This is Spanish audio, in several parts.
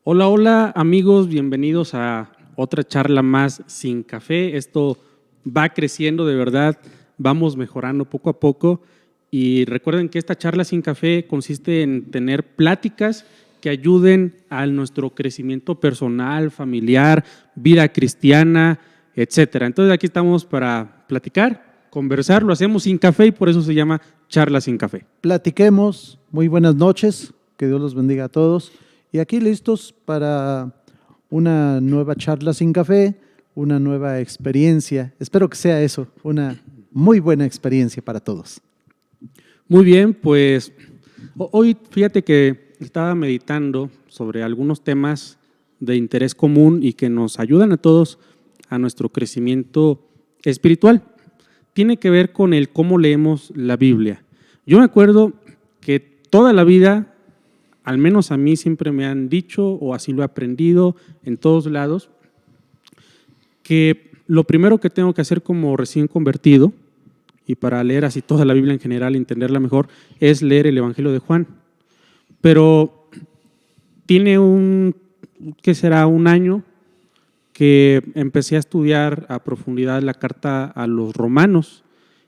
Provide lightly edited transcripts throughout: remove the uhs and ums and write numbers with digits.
Hola, hola amigos, bienvenidos a otra charla más sin café. Esto va creciendo de verdad, vamos mejorando poco a poco y recuerden que esta charla sin café consiste en tener pláticas que ayuden a nuestro crecimiento personal, familiar, vida cristiana, etcétera. Entonces aquí estamos para platicar, conversar, lo hacemos sin café y por eso se llama charla sin café. Platiquemos, muy buenas noches, que Dios los bendiga a todos. Y aquí listos para una nueva charla sin café, una nueva experiencia. Espero que sea eso, una muy buena experiencia para todos. Muy bien, pues hoy fíjate que estaba meditando sobre algunos temas de interés común y que nos ayudan a todos a nuestro crecimiento espiritual. Tiene que ver con el cómo leemos la Biblia. Yo me acuerdo que toda la vida, al menos a mí siempre me han dicho, o así lo he aprendido en todos lados, que lo primero que tengo que hacer como recién convertido, y para leer así toda la Biblia en general, entenderla mejor, es leer el Evangelio de Juan. Pero tiene un año que empecé a estudiar a profundidad la carta a los romanos,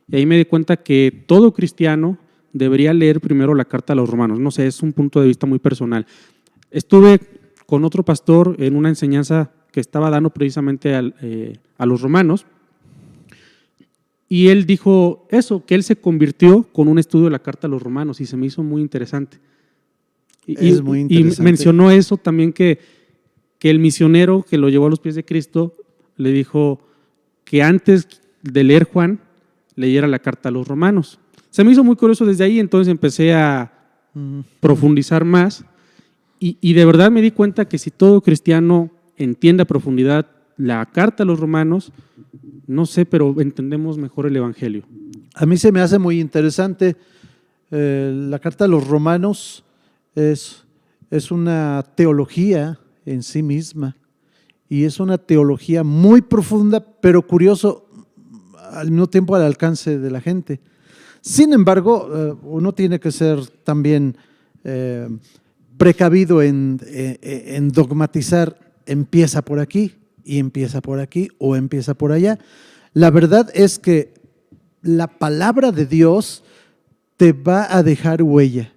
y ahí me di cuenta que todo cristiano debería leer primero la carta a los romanos. No sé, es un punto de vista muy personal. Estuve con otro pastor en una enseñanza que estaba dando precisamente a los romanos y él dijo eso, que él se convirtió con un estudio de la carta a los romanos y se me hizo muy interesante. Es muy interesante. Y mencionó eso también que el misionero que lo llevó a los pies de Cristo le dijo que antes de leer Juan leyera la carta a los romanos. Se me hizo muy curioso desde ahí, entonces empecé a profundizar más y de verdad me di cuenta que si todo cristiano entiende a profundidad la carta a los romanos, no sé, pero entendemos mejor el Evangelio. A mí se me hace muy interesante. La carta a los romanos es una teología en sí misma y es una teología muy profunda, pero curioso, al mismo tiempo al alcance de la gente. Sin embargo, uno tiene que ser también precavido en dogmatizar, empieza por aquí y empieza por aquí o empieza por allá. La verdad es que la palabra de Dios te va a dejar huella.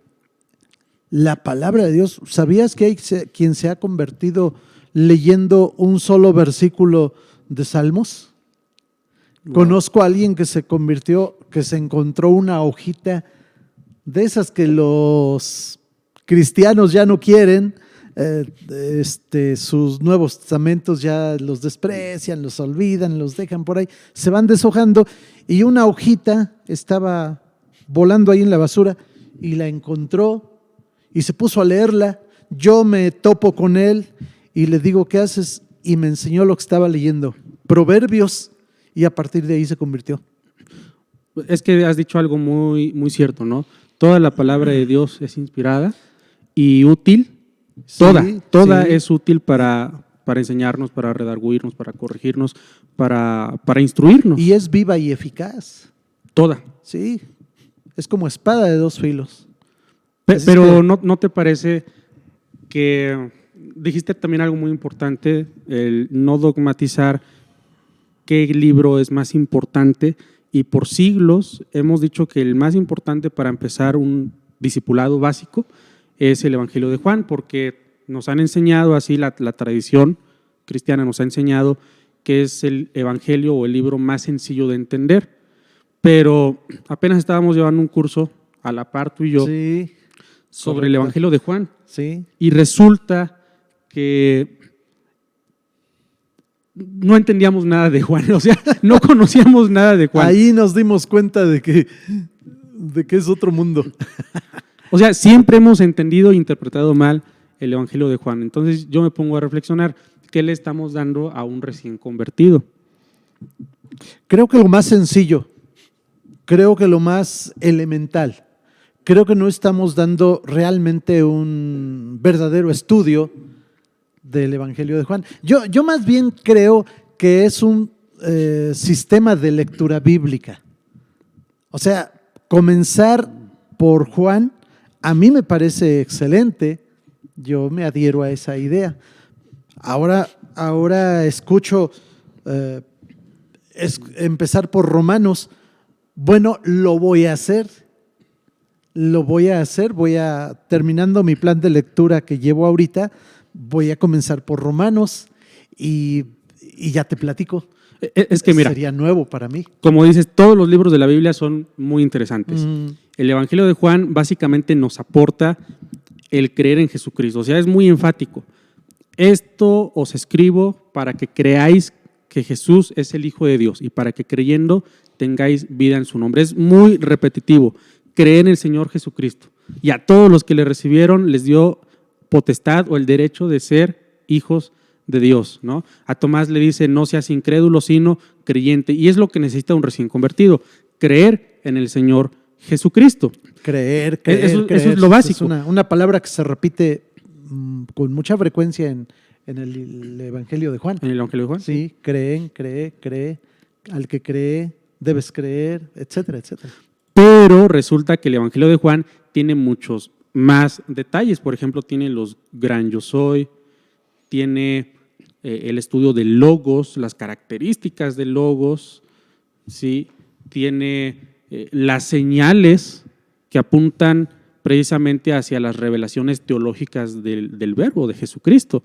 La palabra de Dios, ¿sabías que hay quien se ha convertido leyendo un solo versículo de Salmos? Wow. Conozco a alguien que se convirtió, que se encontró una hojita de esas que los cristianos ya no quieren, sus Nuevos Testamentos ya los desprecian, los olvidan, los dejan por ahí, se van deshojando y una hojita estaba volando ahí en la basura y la encontró y se puso a leerla. Yo me topo con él y le digo, ¿qué haces? Y me enseñó lo que estaba leyendo, Proverbios. Y a partir de ahí se convirtió. Es que has dicho algo muy, muy cierto, ¿no? Toda la palabra de Dios es inspirada y útil. Toda es útil para enseñarnos, para redarguirnos, para corregirnos, para instruirnos. Y es viva y eficaz. Toda. Sí, es como espada de dos filos. Pero ¿no te parece que dijiste también algo muy importante, el no dogmatizar qué libro es más importante? Y por siglos hemos dicho que el más importante para empezar un discipulado básico es el Evangelio de Juan, porque nos han enseñado así, la tradición cristiana nos ha enseñado que es el Evangelio o el libro más sencillo de entender. Pero apenas estábamos llevando un curso a la par tú y yo sobre el Evangelio de Juan. Sí. Y resulta que no entendíamos nada de Juan, o sea, no conocíamos nada de Juan. Ahí nos dimos cuenta de que es otro mundo. O sea, siempre hemos entendido e interpretado mal el Evangelio de Juan. Entonces yo me pongo a reflexionar, ¿qué le estamos dando a un recién convertido? Creo que lo más sencillo, creo que lo más elemental, creo que no estamos dando realmente un verdadero estudio del Evangelio de Juan. Yo más bien creo que es un sistema de lectura bíblica. O sea, comenzar por Juan a mí me parece excelente, Yo me adhiero a esa idea. Ahora escucho empezar por Romanos. Bueno, lo voy a hacer. Terminando mi plan de lectura que llevo ahorita, voy a comenzar por Romanos y ya te platico. Es que mira, sería nuevo para mí. Como dices, todos los libros de la Biblia son muy interesantes. El Evangelio de Juan básicamente nos aporta el creer en Jesucristo. O sea, es muy enfático. Esto os escribo para que creáis que Jesús es el Hijo de Dios y para que creyendo tengáis vida en su nombre. Es muy repetitivo. Creer en el Señor Jesucristo. Y a todos los que le recibieron les dio potestad o el derecho de ser hijos de Dios, ¿no? A Tomás le dice, no seas incrédulo, sino creyente. Y es lo que necesita un recién convertido, creer en el Señor Jesucristo. Creer. Eso es lo básico. Es una palabra que se repite con mucha frecuencia en el Evangelio de Juan. ¿En el Evangelio de Juan? Sí, cree. Al que cree, debes creer, etcétera, etcétera. Pero resulta que el Evangelio de Juan tiene muchos más detalles. Por ejemplo, tiene los gran yo soy, tiene el estudio del logos, las características del logos, ¿sí? Tiene las señales que apuntan precisamente hacia las revelaciones teológicas del verbo de Jesucristo.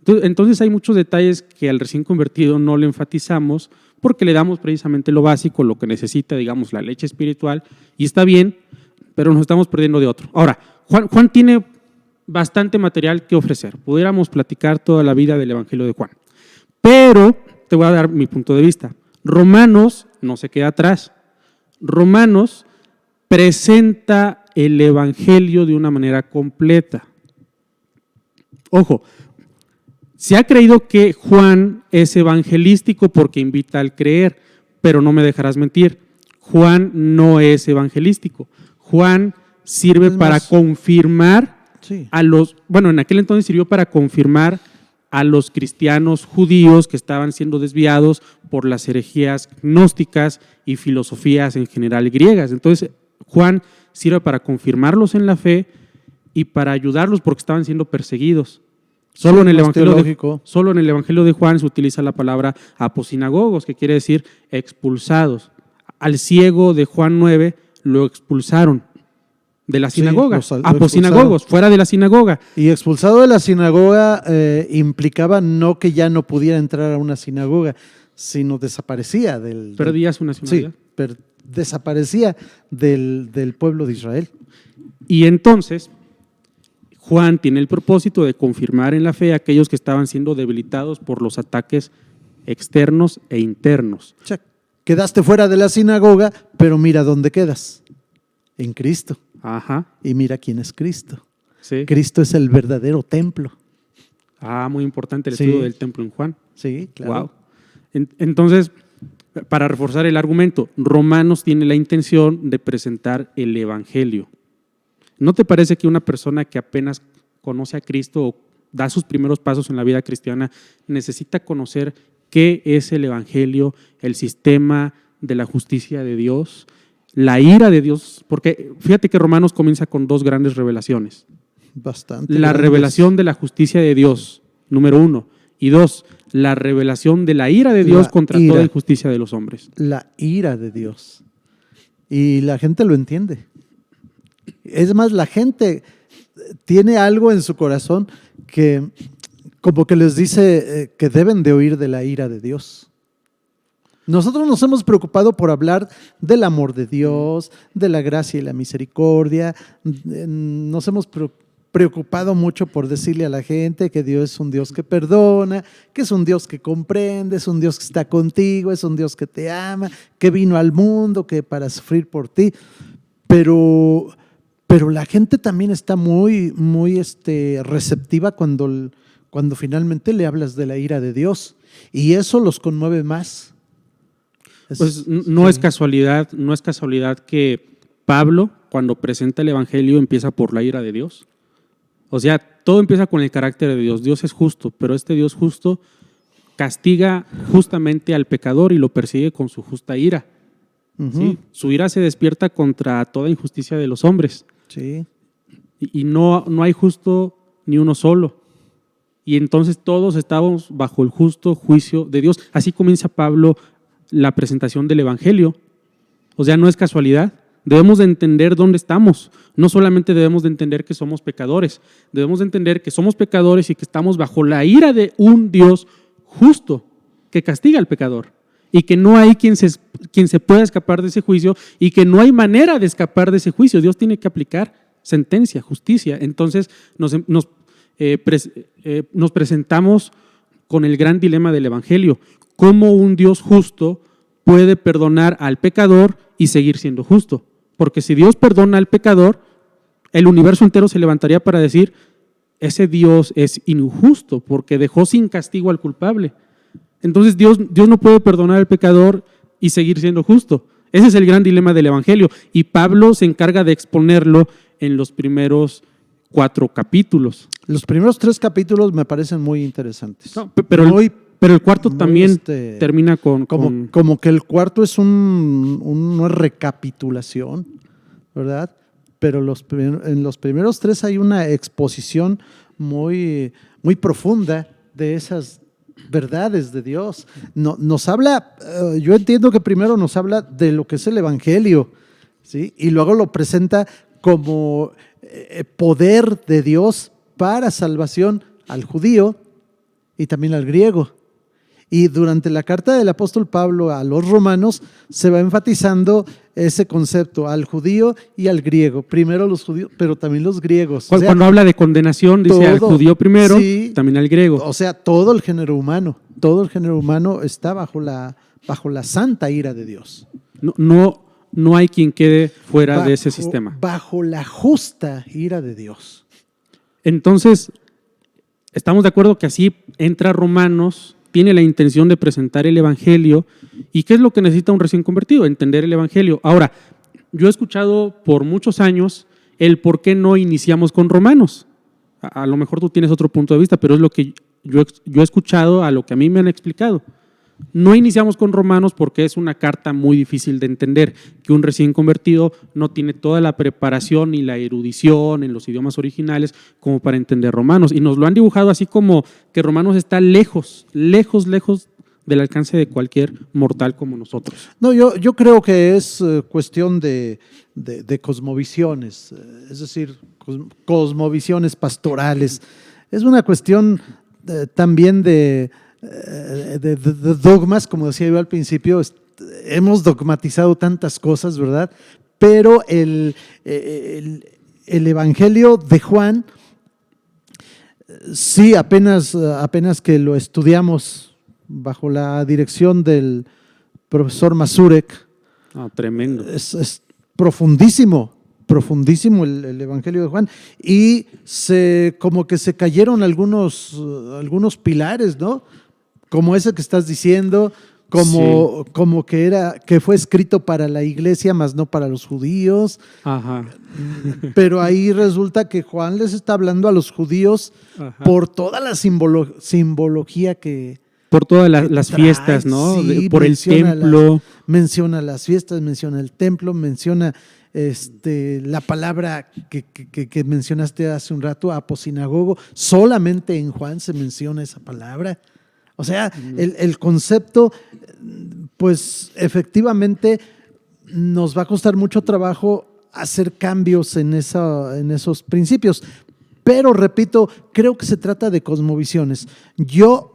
Entonces hay muchos detalles que al recién convertido no le enfatizamos porque le damos precisamente lo básico, lo que necesita, digamos, la leche espiritual, y está bien, pero nos estamos perdiendo de otro. Ahora, Juan tiene bastante material que ofrecer. Pudiéramos platicar toda la vida del Evangelio de Juan. Pero te voy a dar mi punto de vista. Romanos no se queda atrás. Romanos presenta el Evangelio de una manera completa. Ojo, se ha creído que Juan es evangelístico porque invita al creer, pero no me dejarás mentir. Juan no es evangelístico. Juan sirve para confirmar a los, bueno, en aquel entonces sirvió para confirmar a los cristianos judíos que estaban siendo desviados por las herejías gnósticas y filosofías en general griegas. Entonces, Juan sirve para confirmarlos en la fe y para ayudarlos porque estaban siendo perseguidos. Solo en el Evangelio de Juan se utiliza la palabra aposinagogos, que quiere decir expulsados. Al ciego de Juan 9 lo expulsaron de la sinagoga, aposinagogos, fuera de la sinagoga. Y expulsado de la sinagoga implicaba no que ya no pudiera entrar a una sinagoga, sino desaparecía perdía su nacionalidad. Sí, desaparecía del pueblo de Israel. Y entonces Juan tiene el propósito de confirmar en la fe a aquellos que estaban siendo debilitados por los ataques externos e internos. O sea, quedaste fuera de la sinagoga, pero mira dónde quedas, en Cristo. Ajá. Y mira quién es Cristo. Sí. Cristo es el verdadero templo. Muy importante el estudio del templo en Juan. Sí, claro. Wow. Entonces, para reforzar el argumento, Romanos tiene la intención de presentar el Evangelio. ¿No te parece que una persona que apenas conoce a Cristo o da sus primeros pasos en la vida cristiana necesita conocer qué es el Evangelio, el sistema de la justicia de Dios, la ira de Dios? Porque fíjate que Romanos comienza con dos grandes revelaciones. Bastante. La revelación de la justicia de Dios, número 1. Y 2, la revelación de la ira de Dios contra toda injusticia de los hombres. La ira de Dios. Y la gente lo entiende. Es más, la gente tiene algo en su corazón que como que les dice que deben de oír de la ira de Dios. Nosotros nos hemos preocupado por hablar del amor de Dios, de la gracia y la misericordia. Nos hemos preocupado mucho por decirle a la gente que Dios es un Dios que perdona, que es un Dios que comprende, es un Dios que está contigo, es un Dios que te ama, que vino al mundo que para sufrir por ti. Pero la gente también está muy receptiva cuando finalmente le hablas de la ira de Dios. Y eso los conmueve más. Pues no es casualidad que Pablo, cuando presenta el Evangelio, empieza por la ira de Dios. O sea, todo empieza con el carácter de Dios. Dios es justo, pero este Dios justo castiga justamente al pecador y lo persigue con su justa ira. Uh-huh. ¿Sí? Su ira se despierta contra toda injusticia de los hombres. Sí. Y no hay justo ni uno solo. Y entonces todos estábamos bajo el justo juicio de Dios. Así comienza Pablo la presentación del Evangelio. O sea, no es casualidad. Debemos de entender dónde estamos. No solamente debemos de entender que somos pecadores, debemos de entender que somos pecadores y que estamos bajo la ira de un Dios justo que castiga al pecador y que no hay quien se pueda escapar de ese juicio y que no hay manera de escapar de ese juicio. Dios tiene que aplicar sentencia, justicia. Entonces nos presentamos con el gran dilema del Evangelio. ¿Cómo un Dios justo puede perdonar al pecador y seguir siendo justo? Porque si Dios perdona al pecador, el universo entero se levantaría para decir, ese Dios es injusto porque dejó sin castigo al culpable. Entonces Dios no puede perdonar al pecador y seguir siendo justo. Ese es el gran dilema del Evangelio. Y Pablo se encarga de exponerlo en los primeros 4 capítulos. Los primeros 3 capítulos me parecen muy interesantes. No, pero el cuarto también termina como que el cuarto es una recapitulación, ¿verdad? Pero en los primeros 3 hay una exposición muy, muy profunda de esas verdades de Dios. Nos habla, yo entiendo que primero nos habla de lo que es el Evangelio, ¿sí? Y luego lo presenta como poder de Dios para salvación al judío y también al griego. Y durante la carta del apóstol Pablo a los romanos se va enfatizando ese concepto al judío y al griego. Primero los judíos, pero también los griegos. Cuando habla de condenación, dice al judío primero, sí, también al griego. O sea, todo el género humano está bajo la santa ira de Dios. No hay quien quede fuera de ese sistema. Bajo la justa ira de Dios. Entonces, estamos de acuerdo que así entra Romanos, tiene la intención de presentar el Evangelio. ¿Y qué es lo que necesita un recién convertido? Entender el Evangelio. Ahora, yo he escuchado por muchos años el por qué no iniciamos con Romanos. A lo mejor tú tienes otro punto de vista, pero es lo que yo he escuchado, a lo que a mí me han explicado. No iniciamos con Romanos porque es una carta muy difícil de entender, que un recién convertido no tiene toda la preparación y la erudición en los idiomas originales como para entender Romanos. Y nos lo han dibujado así como que Romanos está lejos del alcance de cualquier mortal como nosotros. No, yo creo que es cuestión de cosmovisiones, es decir, cosmovisiones pastorales. Es una cuestión también de dogmas, como decía yo al principio. Hemos dogmatizado tantas cosas, ¿verdad? Pero el Evangelio de Juan, sí, apenas que lo estudiamos bajo la dirección del profesor Mazurek. Tremendo. Es profundísimo el Evangelio de Juan, y como que se cayeron algunos pilares, ¿no? Como ese que estás diciendo, como que fue escrito para la iglesia, más no para los judíos. Ajá. Pero ahí resulta que Juan les está hablando a los judíos. Ajá. Por toda la simbología que... Por todas las fiestas, ¿no? Sí, por el templo. Menciona las fiestas, menciona el templo, menciona la palabra que mencionaste hace un rato, aposinagogo. Solamente en Juan se menciona esa palabra. O sea, el concepto, pues efectivamente nos va a costar mucho trabajo hacer cambios en esos principios. Pero repito, creo que se trata de cosmovisiones. Yo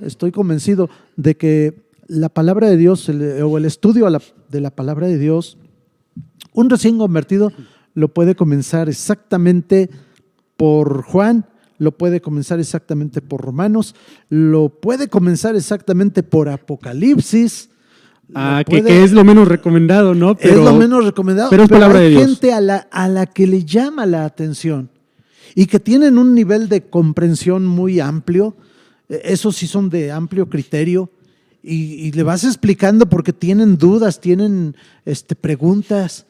estoy convencido de que la palabra de Dios o el estudio de la palabra de Dios, un recién convertido lo puede comenzar exactamente por Juan, lo puede comenzar exactamente por Romanos, lo puede comenzar exactamente por Apocalipsis. Que es lo menos recomendado, ¿no? Es lo menos recomendado, pero es palabra de Dios. Hay gente a la que le llama la atención y que tienen un nivel de comprensión muy amplio. Esos sí son de amplio criterio, y le vas explicando porque tienen dudas, tienen preguntas.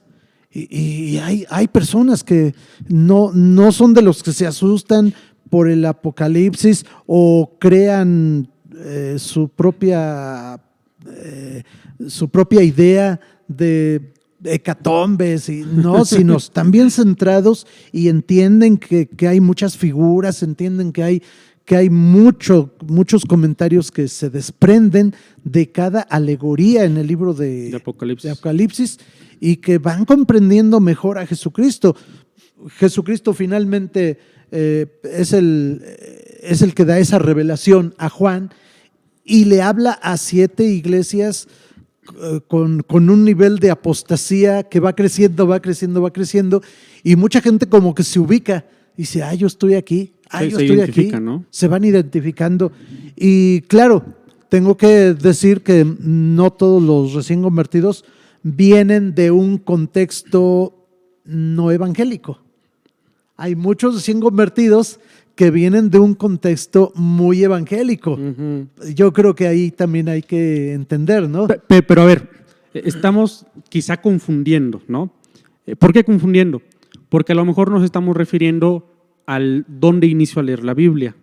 Y hay personas que no son de los que se asustan por el Apocalipsis o crean su propia idea de hecatombes, y no, sino están bien centrados y entienden que hay muchas figuras, entienden que hay muchos comentarios que se desprenden de cada alegoría en el libro de Apocalipsis y que van comprendiendo mejor a Jesucristo. Jesucristo finalmente es el que da esa revelación a Juan y le habla a 7 iglesias con un nivel de apostasía que va creciendo, y mucha gente como que se ubica y dice, yo estoy aquí, yo estoy aquí, ¿no? Se van identificando. Y claro, tengo que decir que no todos los recién convertidos vienen de un contexto no evangélico. Hay muchos recién convertidos que vienen de un contexto muy evangélico. Uh-huh. Yo creo que ahí también hay que entender, ¿no? Pero a ver, estamos quizá confundiendo, ¿no? ¿Por qué confundiendo? Porque a lo mejor nos estamos refiriendo al dónde inicio a leer la Biblia,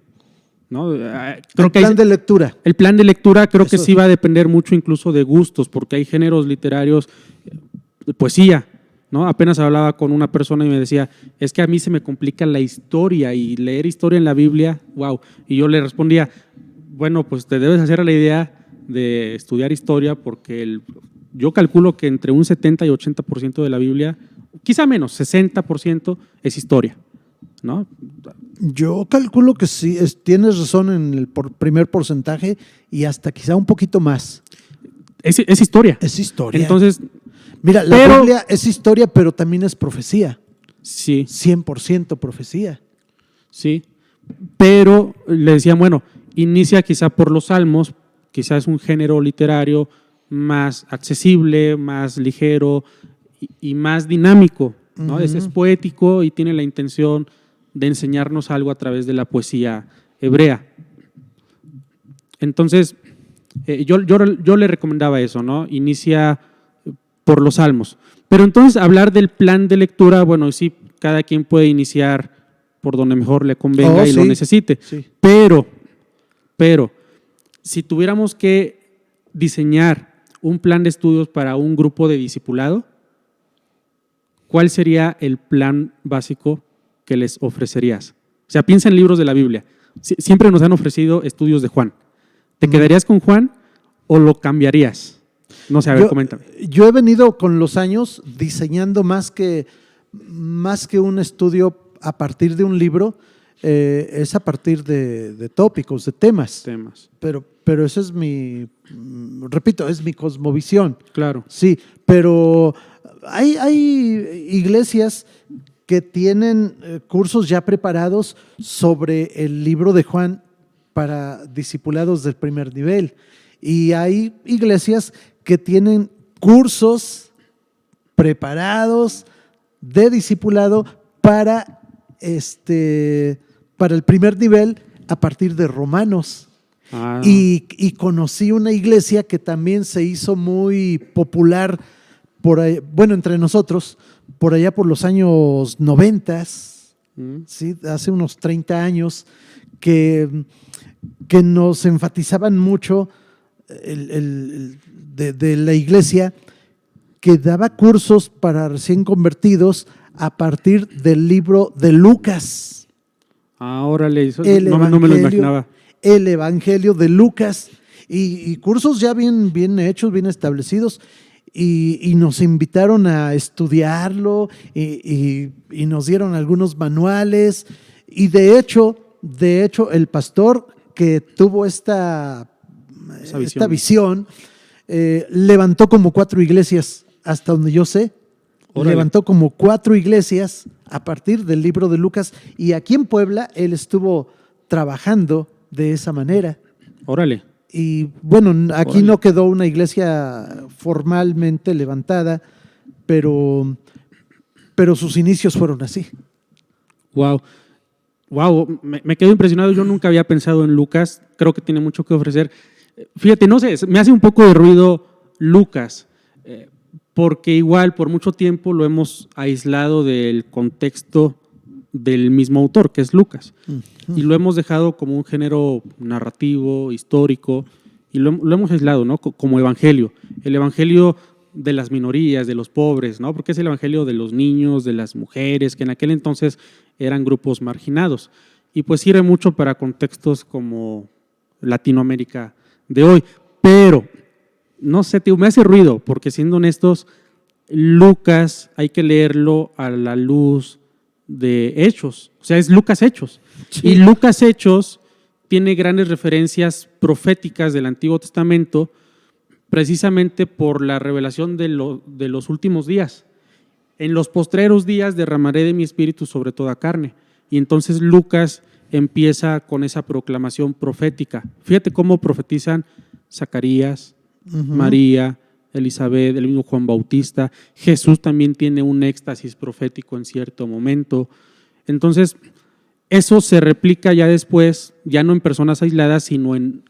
¿no? Creo que plan de lectura. El plan de lectura creo que sí va a depender mucho incluso de gustos, porque hay géneros literarios, poesía, ¿no? Apenas hablaba con una persona y me decía, es que a mí se me complica la historia y leer historia en la Biblia, wow. Y yo le respondía, bueno, pues te debes hacer a la idea de estudiar historia porque yo calculo que entre un 70 y 80% de la Biblia, quizá menos, 60% es historia, ¿no? Yo calculo que sí, tienes razón en el primer porcentaje y hasta quizá un poquito más. Es historia. Es historia. Entonces, mira, la Biblia es historia, pero también es profecía. Sí. 100% profecía. Sí, pero le decían, bueno, inicia quizá por los Salmos, quizá es un género literario más accesible, más ligero y más dinámico, ¿no? Uh-huh. Es poético y tiene la intención de enseñarnos algo a través de la poesía hebrea. Entonces, yo le recomendaba eso, ¿no? Inicia por los Salmos. Pero entonces hablar del plan de lectura, bueno, sí, cada quien puede iniciar por donde mejor le convenga y lo necesite. Sí. Pero, si tuviéramos que diseñar un plan de estudios para un grupo de discipulado, ¿cuál sería el plan básico que les ofrecerías? O sea, piensa en libros de la Biblia. Siempre nos han ofrecido estudios de Juan. ¿Te quedarías con Juan o lo cambiarías? No sé, a ver, coméntame. Yo he venido con los años diseñando más que un estudio a partir de un libro, es a partir de tópicos, de temas. Pero esa es repito, es mi cosmovisión. Claro. Sí, pero hay iglesias que tienen cursos ya preparados sobre el libro de Juan para discipulados del primer nivel. Y hay iglesias que tienen cursos preparados de discipulado para el primer nivel a partir de Romanos. Y conocí una iglesia que también se hizo muy popular por ahí, bueno, entre nosotros, por allá por los años 90, ¿sí? Hace unos 30 años, que nos enfatizaban mucho de la iglesia, que daba cursos para recién convertidos a partir del libro de Lucas. Órale, no me lo imaginaba. El Evangelio de Lucas, y cursos ya bien hechos, bien establecidos, y nos invitaron a estudiarlo y nos dieron algunos manuales, y de hecho el pastor que tuvo esta visión levantó como 4 iglesias, hasta donde yo sé. Órale. Levantó como 4 iglesias a partir del libro de Lucas, y aquí en Puebla él estuvo trabajando de esa manera. Órale. Y bueno, aquí no quedó una iglesia formalmente levantada, pero sus inicios fueron así. Wow, me quedo impresionado. Yo nunca había pensado en Lucas. Creo que tiene mucho que ofrecer. Fíjate, no sé, me hace un poco de ruido Lucas, porque igual por mucho tiempo lo hemos aislado del contexto del mismo autor, que es Lucas. Uh-huh. Y lo hemos dejado como un género narrativo, histórico, y lo hemos aislado, ¿no? Como evangelio. El evangelio de las minorías, de los pobres, ¿no? Porque es el evangelio de los niños, de las mujeres, que en aquel entonces eran grupos marginados. Y pues sirve mucho para contextos como Latinoamérica de hoy. Pero, no sé, tío, me hace ruido, porque siendo honestos, Lucas hay que leerlo a la luz de Hechos. O sea, es Lucas Hechos. Sí. Y Lucas Hechos tiene grandes referencias proféticas del Antiguo Testamento, precisamente por la revelación de los últimos días. En los postreros días derramaré de mi espíritu sobre toda carne. Y entonces Lucas empieza con esa proclamación profética. Fíjate cómo profetizan Zacarías, María, Elizabeth, el mismo Juan Bautista. Jesús también tiene un éxtasis profético en cierto momento. Entonces, eso se replica ya después, ya no en personas aisladas, sino en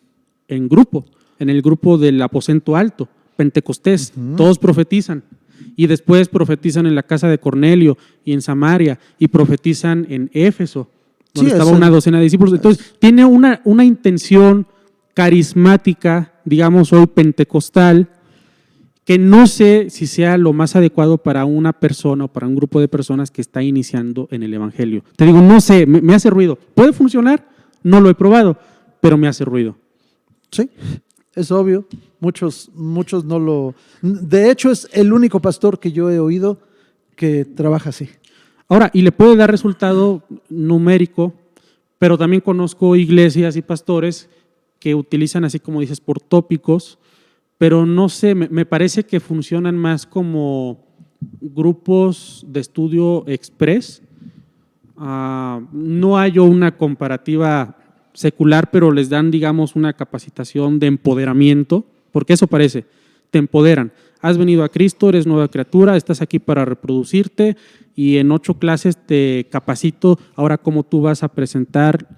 grupo, en el grupo del aposento alto, Pentecostés. Todos profetizan. Y después profetizan en la casa de Cornelio y en Samaria, y profetizan en Éfeso, donde estaba una docena de discípulos. Entonces, tiene una intención carismática, digamos hoy pentecostal, que no sé si sea lo más adecuado para una persona o para un grupo de personas que está iniciando en el evangelio. Te digo, no sé, me hace ruido. ¿Puede funcionar? No lo he probado, pero me hace ruido. Sí, es obvio. Muchos no lo... De hecho, es el único pastor que yo he oído que trabaja así. Ahora, y le puede dar resultado numérico, pero también conozco iglesias y pastores que utilizan, así como dices, por tópicos, pero no sé, me parece que funcionan más como grupos de estudio express. No hay una comparativa secular, pero les dan, digamos, una capacitación de empoderamiento, porque eso parece, te empoderan. Has venido a Cristo, eres nueva criatura, estás aquí para reproducirte y en 8 clases te capacito ahora cómo tú vas a presentar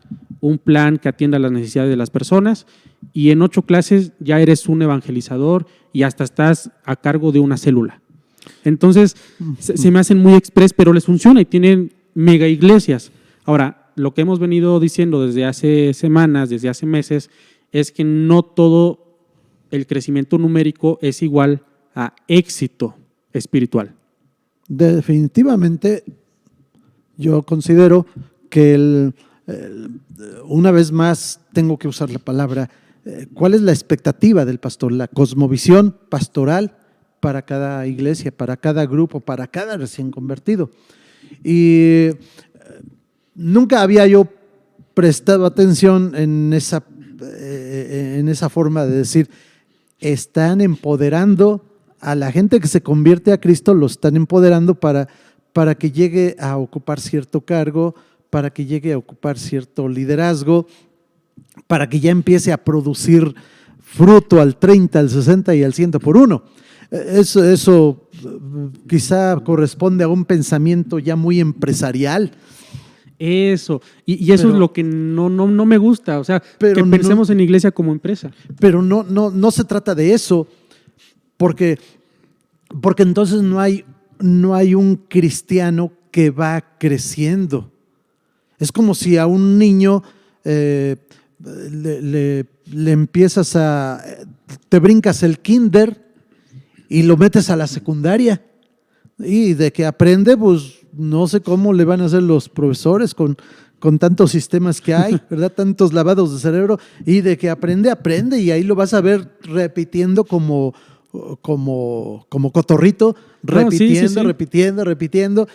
un plan que atienda las necesidades de las personas, y en 8 clases ya eres un evangelizador y hasta estás a cargo de una célula. Entonces, se me hacen muy express, pero les funciona y tienen mega iglesias. Ahora, lo que hemos venido diciendo desde hace semanas, desde hace meses, es que no todo el crecimiento numérico es igual a éxito espiritual. Definitivamente, yo considero que una vez más tengo que usar la palabra, ¿cuál es la expectativa del pastor? La cosmovisión pastoral para cada iglesia, para cada grupo, para cada recién convertido. Y nunca había yo prestado atención en esa forma de decir, están empoderando a la gente que se convierte a Cristo, lo están empoderando para que llegue a ocupar cierto cargo, para que llegue a ocupar cierto liderazgo, para que ya empiece a producir fruto al 30, al 60 y al 100 por uno. Eso quizá corresponde a un pensamiento ya muy empresarial. Eso, y eso es lo que no me gusta, o sea, que pensemos en iglesia como empresa. Pero no se trata de eso, porque entonces no hay un cristiano que va creciendo. Es como si a un niño le empiezas te brincas el kinder y lo metes a la secundaria, y de que aprende, pues no sé cómo le van a hacer los profesores con tantos sistemas que hay, ¿verdad? Tantos lavados de cerebro, y de que aprende, y ahí lo vas a ver repitiendo como cotorrito, repitiendo,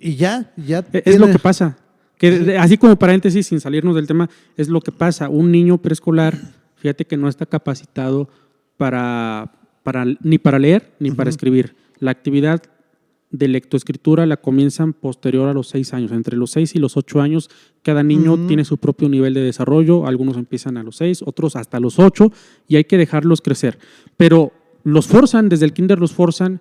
y ya es lo que pasa. Que, así como paréntesis, sin salirnos del tema, es lo que pasa. Un niño preescolar, fíjate que no está capacitado ni para leer ni para escribir. La actividad de lectoescritura la comienzan posterior a los 6 años. Entre los 6 y los 8 años, cada niño tiene su propio nivel de desarrollo. Algunos empiezan a los 6, otros hasta los 8, y hay que dejarlos crecer. Pero los forzan, desde el kinder los forzan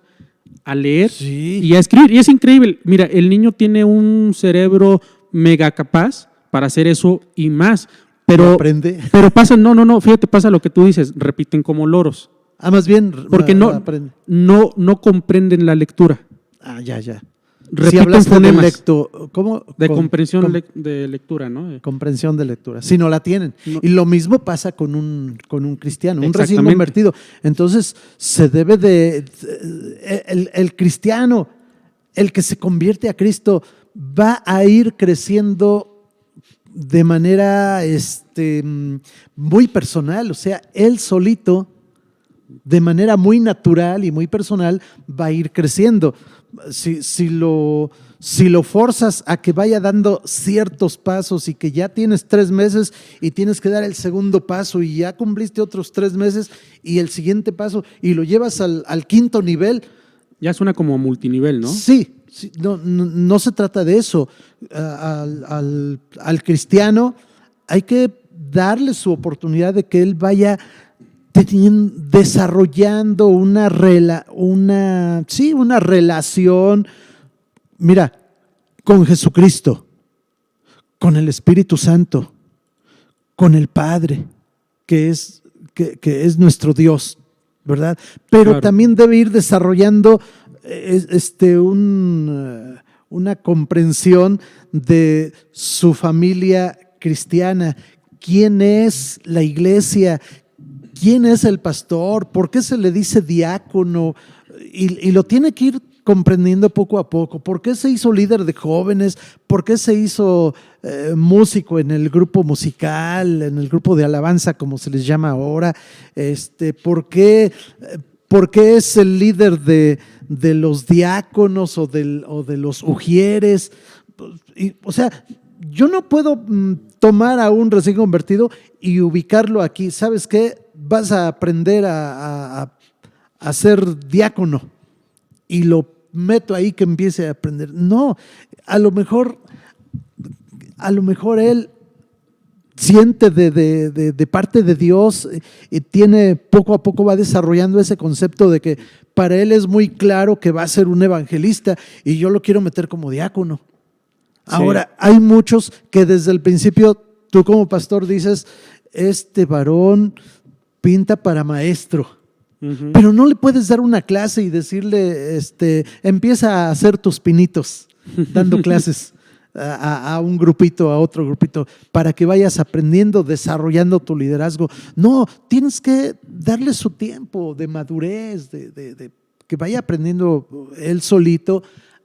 a leer y a escribir. Y es increíble. Mira, el niño tiene un cerebro mega capaz para hacer eso y más. Pero aprende. Pero pasa, no, fíjate, pasa lo que tú dices, repiten como loros. Más bien. Porque no comprenden la lectura. Ya. Repite si hablaste de fonemas. ¿cómo? De comprensión de lectura, ¿no? Comprensión de lectura, si no la tienen. No. Y lo mismo pasa con un cristiano, un recién Exactamente. convertido. Entonces, se debe el cristiano, el que se convierte a Cristo, va a ir creciendo de manera muy personal, o sea, él solito, de manera muy natural y muy personal, va a ir creciendo. Si lo forzas a que vaya dando ciertos pasos y que ya tienes 3 meses y tienes que dar el segundo paso y ya cumpliste otros 3 meses y el siguiente paso y lo llevas al 5.º nivel. Ya suena como multinivel, ¿no? Sí, no se trata de eso. Al cristiano hay que darle su oportunidad de que él vaya desarrollando una relación, mira, con Jesucristo, con el Espíritu Santo, con el Padre, que es nuestro Dios, ¿verdad? Pero Claro. también debe ir desarrollando una comprensión de su familia cristiana. ¿Quién es la iglesia? ¿Quién es el pastor? ¿Por qué se le dice diácono? Y lo tiene que ir comprendiendo poco a poco. ¿Por qué se hizo líder de jóvenes? ¿Por qué se hizo músico en el grupo musical, en el grupo de alabanza, como se les llama ahora? ¿Por qué es el líder de los diáconos o de los ujieres? O sea, yo no puedo tomar a un recién convertido y ubicarlo aquí. ¿Sabes qué? Vas a aprender a ser diácono y lo meto ahí que empiece a aprender. No, a lo mejor él siente de parte de Dios y tiene, poco a poco va desarrollando ese concepto de que para él es muy claro que va a ser un evangelista y yo lo quiero meter como diácono. Ahora, sí, hay muchos que desde el principio, tú como pastor dices, este varón pinta para maestro, pero no le puedes dar una clase y decirle, empieza a hacer tus pinitos, dando clases a un grupito, a otro grupito, para que vayas aprendiendo, desarrollando tu liderazgo. No, tienes que darle su tiempo de madurez, de que vaya aprendiendo él solito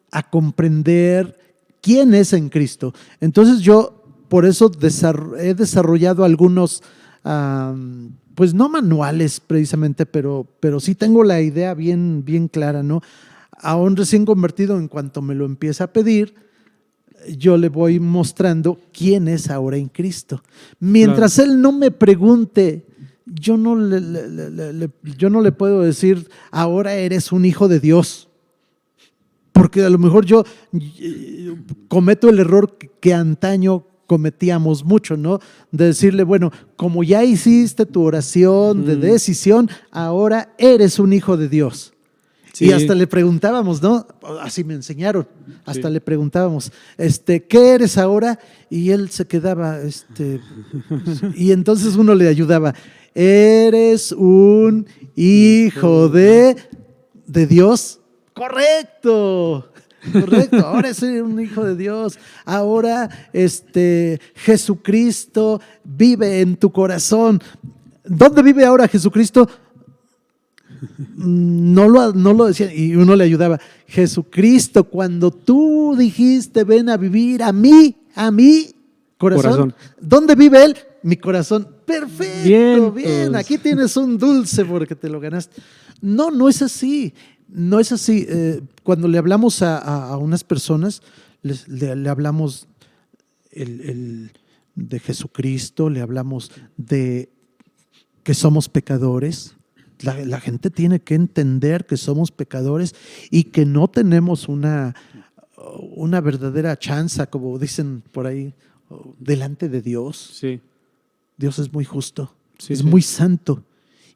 a comprender quién es en Cristo. Entonces yo por eso he desarrollado algunos, pues no manuales precisamente, pero sí tengo la idea bien, bien clara, ¿no? A un recién convertido, en cuanto me lo empieza a pedir, yo le voy mostrando quién es ahora en Cristo. Mientras claro, él no me pregunte, yo no le puedo decir, ahora eres un hijo de Dios. Porque a lo mejor yo cometo el error que antaño cometíamos mucho, ¿no? De decirle, bueno, como ya hiciste tu oración de decisión, ahora eres un hijo de Dios. Sí. Y hasta le preguntábamos, ¿no? Así me enseñaron. Hasta sí, le preguntábamos, ¿qué eres ahora? Y él se quedaba, y entonces uno le ayudaba. Eres un hijo de Dios. Correcto. Ahora soy un hijo de Dios. Ahora Jesucristo vive en tu corazón. ¿Dónde vive ahora Jesucristo? No lo decía y uno le ayudaba. Jesucristo, cuando tú dijiste ven a vivir a mí corazón. ¿Dónde vive Él? Mi corazón. Perfecto, bien. Aquí tienes un dulce porque te lo ganaste. No es así. No es así. Cuando le hablamos a unas personas, le hablamos de Jesucristo, le hablamos de que somos pecadores. La gente tiene que entender que somos pecadores y que no tenemos una verdadera chance, como dicen por ahí, delante de Dios. Sí. Dios es muy justo, es muy santo,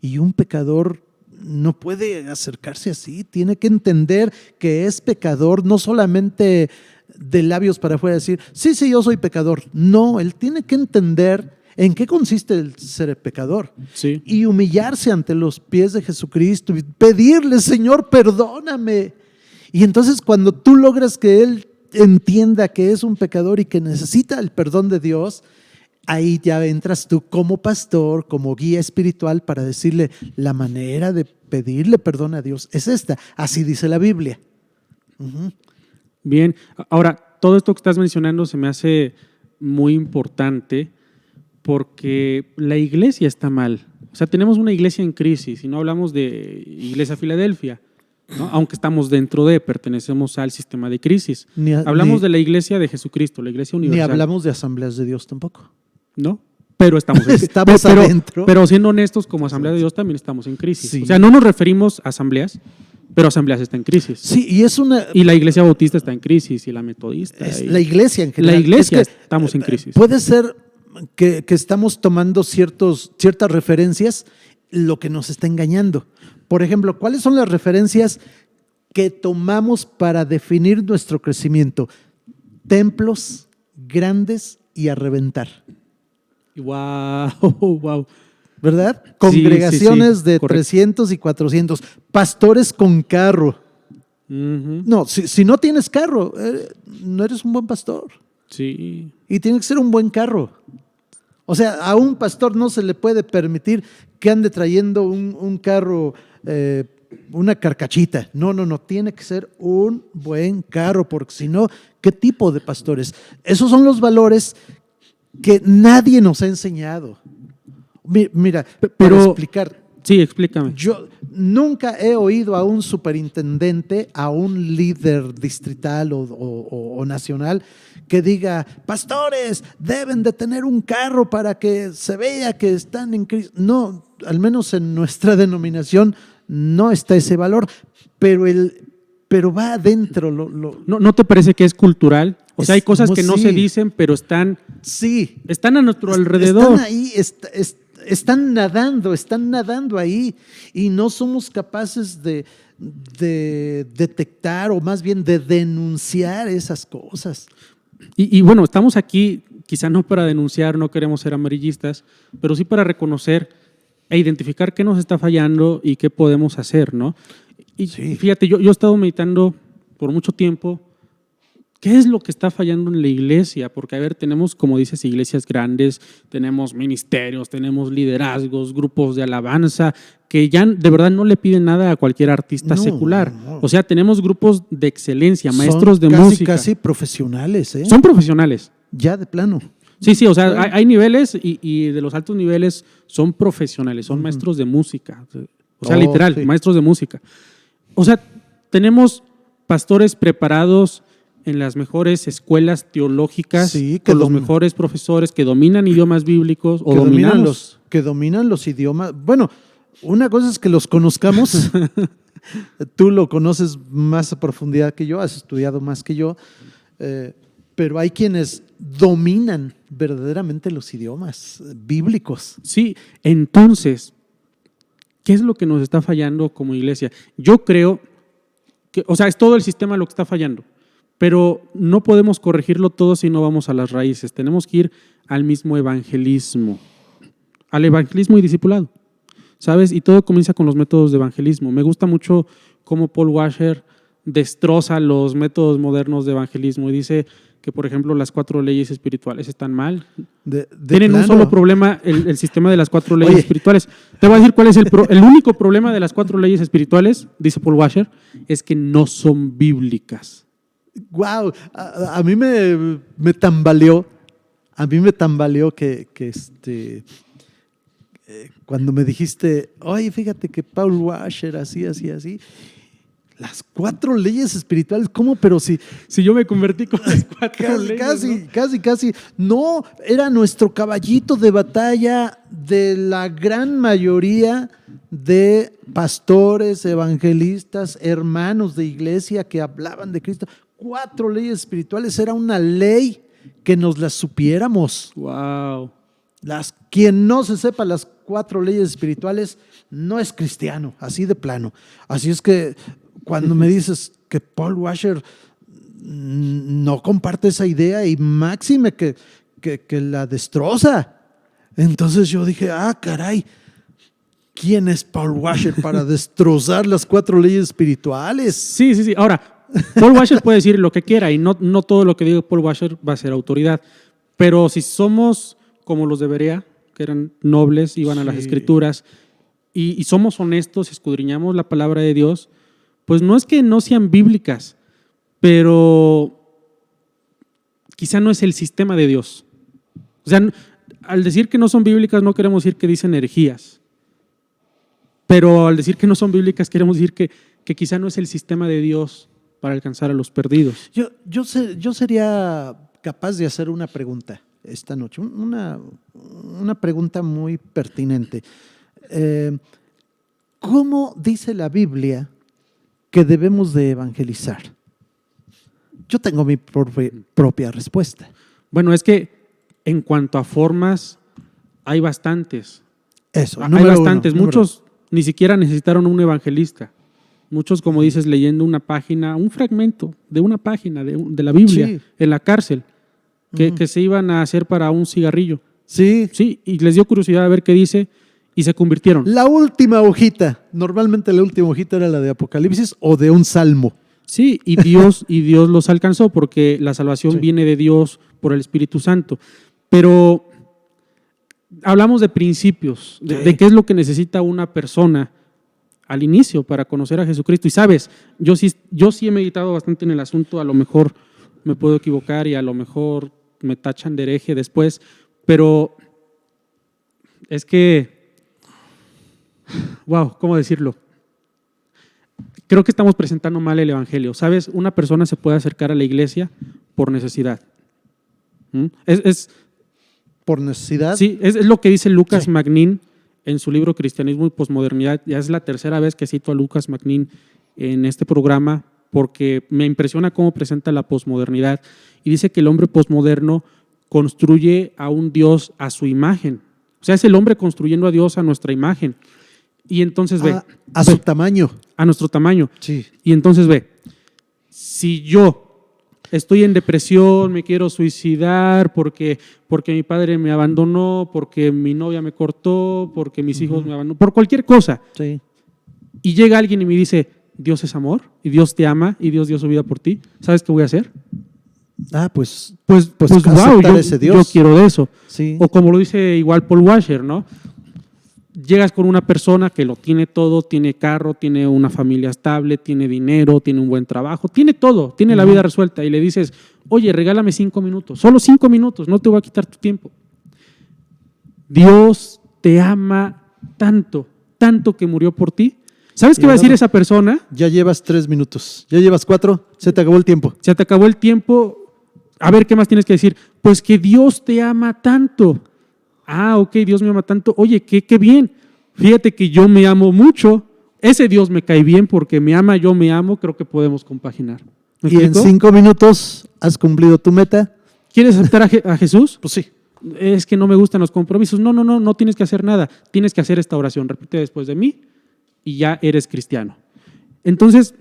y un pecador no puede acercarse así. Tiene que entender que es pecador, no solamente de labios para afuera decir, sí, yo soy pecador. No, él tiene que entender en qué consiste el ser pecador. Sí. Y humillarse ante los pies de Jesucristo y pedirle, Señor, perdóname. Y entonces cuando tú logras que él entienda que es un pecador y que necesita el perdón de Dios, ahí ya entras tú como pastor, como guía espiritual para decirle la manera de pedirle perdón a Dios es esta. Así dice la Biblia. Uh-huh. Bien, ahora, todo esto que estás mencionando se me hace muy importante porque la iglesia está mal. O sea, tenemos una iglesia en crisis y no hablamos de Iglesia Filadelfia, ¿no? Aunque estamos dentro de, pertenecemos al sistema de crisis. Hablamos de la iglesia de Jesucristo, la iglesia universal. Ni hablamos de asambleas de Dios tampoco. ¿No? Pero estamos adentro. Pero siendo honestos, como Asamblea de Dios también estamos en crisis. Sí. O sea, no nos referimos a asambleas, pero asambleas está en crisis. Sí, y la iglesia bautista está en crisis, y la metodista. La iglesia en general. La iglesia estamos en crisis. Puede ser que estamos tomando ciertas referencias, lo que nos está engañando. Por ejemplo, ¿cuáles son las referencias que tomamos para definir nuestro crecimiento? Templos grandes y a reventar. Wow. ¿Verdad? Congregaciones sí, de correcto. 300 y 400. Pastores con carro. Uh-huh. No, si no tienes carro, no eres un buen pastor. Sí. Y tiene que ser un buen carro. O sea, a un pastor no se le puede permitir que ande trayendo un carro, una carcachita. No. Tiene que ser un buen carro, porque si no, ¿qué tipo de pastores? Esos son los valores que nadie nos ha enseñado. Mira, para explicar. Sí, explícame. Yo nunca he oído a un superintendente, a un líder distrital o nacional que diga, pastores, deben de tener un carro para que se vea que están en crisis. No, al menos en nuestra denominación no está ese valor, pero va adentro. ¿No te parece que es cultural? O sea, hay cosas que no sí. se dicen, pero están a nuestro alrededor. Están ahí, están nadando ahí y no somos capaces de detectar o más bien de denunciar esas cosas. Y bueno, estamos aquí quizá no para denunciar, no queremos ser amarillistas, pero sí para reconocer e identificar qué nos está fallando y qué podemos hacer, ¿no? Y sí. Fíjate, yo he estado meditando por mucho tiempo qué es lo que está fallando en la iglesia, porque a ver, tenemos, como dices, iglesias grandes, tenemos ministerios, tenemos liderazgos, grupos de alabanza, que ya de verdad no le piden nada a cualquier artista secular. No. O sea, tenemos grupos de excelencia, maestros de música. Casi profesionales, ¿eh? Son profesionales. Ya de plano. Sí, o sea, hay niveles y de los altos niveles son profesionales, son maestros de música. O sea, literal, sí. Maestros de música. O sea, tenemos pastores preparados en las mejores escuelas teológicas, sí, con los mejores profesores que dominan idiomas bíblicos o que dominan los idiomas. Bueno, una cosa es que los conozcamos. Tú lo conoces más a profundidad que yo, has estudiado más que yo, pero hay quienes dominan verdaderamente los idiomas bíblicos. Sí, entonces, ¿qué es lo que nos está fallando como iglesia? Yo creo que, o sea, es todo el sistema lo que está fallando. Pero no podemos corregirlo todo si no vamos a las raíces. Tenemos que ir al mismo evangelismo, al evangelismo y discipulado, ¿sabes? Y todo comienza con los métodos de evangelismo. Me gusta mucho cómo Paul Washer destroza los métodos modernos de evangelismo y dice que, por ejemplo, las 4 leyes espirituales están mal. Tienen plano. Un solo problema, el sistema de las 4 leyes espirituales. Te voy a decir cuál es el único problema de las 4 leyes espirituales, dice Paul Washer, es que no son bíblicas. Wow, a mí me tambaleó. A mí me tambaleó que cuando me dijiste, oye, fíjate que Paul Washer así. Las 4 leyes espirituales, ¿cómo? Pero si yo me convertí con las 4 leyes. Casi. No, era nuestro caballito de batalla de la gran mayoría de pastores, evangelistas, hermanos de iglesia que hablaban de Cristo. 4 leyes espirituales, era una ley que nos las supiéramos. Wow. Quien no se sepa las 4 leyes espirituales no es cristiano, así de plano. Así es que cuando me dices que Paul Washer no comparte esa idea y máxime que la destroza, entonces yo dije, caray, ¿quién es Paul Washer para destrozar las 4 leyes espirituales? Sí. Ahora, Paul Washer puede decir lo que quiera y no todo lo que diga Paul Washer va a ser autoridad. Pero si somos como los de Berea, que eran nobles, iban a las Sí. Escrituras, y somos honestos, escudriñamos la palabra de Dios, pues no es que no sean bíblicas, pero quizá no es el sistema de Dios. O sea, al decir que no son bíblicas no queremos decir que dicen herejías, pero al decir que no son bíblicas queremos decir que quizá no es el sistema de Dios para alcanzar a los perdidos. Yo sería capaz de hacer una pregunta esta noche, una pregunta muy pertinente. ¿Cómo dice la Biblia que debemos de evangelizar? Yo tengo mi propia respuesta. Bueno, es que en cuanto a formas, hay bastantes. Eso, Hay número bastantes. uno, Muchos ni siquiera necesitaron un evangelista. Muchos, como dices, leyendo una página, un fragmento de una página de la Biblia Sí. en la cárcel, Ujú. que se iban a hacer para un cigarrillo. Sí, Sí, y les dio curiosidad a ver qué dice y se convirtieron. la última hojita, normalmente la última hojita era la de Apocalipsis o de un salmo. Sí, y Dios los alcanzó porque la salvación Sí. viene de Dios por el Espíritu Santo. Pero hablamos de principios, Sí. de qué es lo que necesita una persona al inicio para conocer a Jesucristo. Y sabes, yo sí he meditado bastante en el asunto, a lo mejor me puedo equivocar y a lo mejor me tachan de hereje después, pero es que, wow, ¿cómo decirlo? Creo que estamos presentando mal el Evangelio. ¿Sabes? Una persona se puede acercar a la iglesia por necesidad. ¿Mm? Por necesidad. Sí, es lo que dice Lucas Sí. Magnin en su libro Cristianismo y Posmodernidad. Ya es la tercera vez que cito a Lucas Magnin en este programa porque me impresiona cómo presenta la posmodernidad. Y dice que el hombre posmoderno construye a un Dios a su imagen. O sea, es el hombre construyendo a Dios a nuestra imagen. Y entonces ve, A su tamaño. a nuestro tamaño. Sí. Y entonces ve, si yo estoy en depresión, me quiero suicidar porque mi padre me abandonó, porque mi novia me cortó, porque mis hijos me abandonaron, por cualquier cosa, Sí. y llega alguien y me dice, Dios es amor, y Dios te ama, y Dios dio su vida por ti, ¿sabes qué voy a hacer? Pues Pues wow, aceptar ese Dios. yo quiero de eso. sí. O como lo dice igual Paul Washer, ¿no? Llegas con una persona que lo tiene todo, tiene carro, tiene una familia estable, tiene dinero, tiene un buen trabajo, tiene todo, tiene la vida resuelta y le dices, oye, regálame 5 minutos, solo 5 minutos, no te voy a quitar tu tiempo. Dios te ama tanto, tanto que murió por ti. ¿Sabes qué va a decir esa persona? Ya llevas 3 minutos. Ya llevas 4. Se te acabó el tiempo. Se te acabó el tiempo. A ver, ¿qué más tienes que decir? Pues que Dios te ama tanto. Ah, ok, Dios me ama tanto. Oye, qué bien. Fíjate que yo me amo mucho. Ese Dios me cae bien porque me ama, yo me amo. Creo que podemos compaginar. ¿Me Y en explico? 5 minutos has cumplido tu meta. ¿Quieres aceptar a Jesús? Pues sí. Es que no me gustan los compromisos. No tienes que hacer nada. Tienes que hacer esta oración. Repite después de mí y ya eres cristiano. Entonces,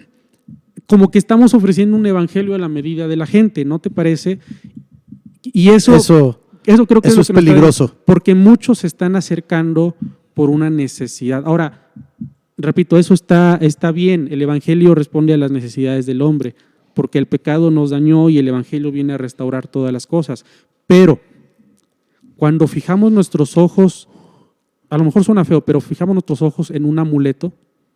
como que estamos ofreciendo un evangelio a la medida de la gente, ¿no te parece? Y eso creo que eso lo es que nos peligroso. está- porque muchos se están acercando por una necesidad. Ahora, repito, eso está bien. El evangelio responde a las necesidades del hombre, porque el pecado nos dañó y el evangelio viene a restaurar todas las cosas. Pero cuando fijamos nuestros ojos, a lo mejor suena feo, pero fijamos nuestros ojos en un amuleto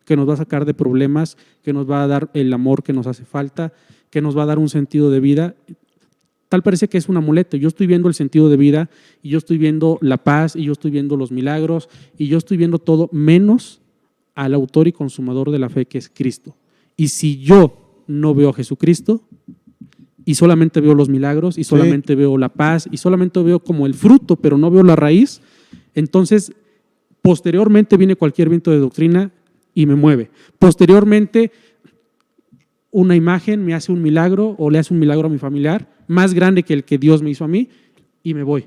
que nos va a sacar de problemas, que nos va a dar el amor que nos hace falta, que nos va a dar un sentido de vida. Tal parece que es un amuleto. Yo estoy viendo el sentido de vida y yo estoy viendo la paz y yo estoy viendo los milagros y yo estoy viendo todo menos al autor y consumador de la fe que es Cristo. Y si yo no veo a Jesucristo y solamente veo los milagros y solamente veo la paz y solamente veo como el fruto, pero no veo la raíz, entonces posteriormente viene cualquier viento de doctrina y me mueve. Posteriormente una imagen me hace un milagro o le hace un milagro a mi familiar más grande que el que Dios me hizo a mí y me voy.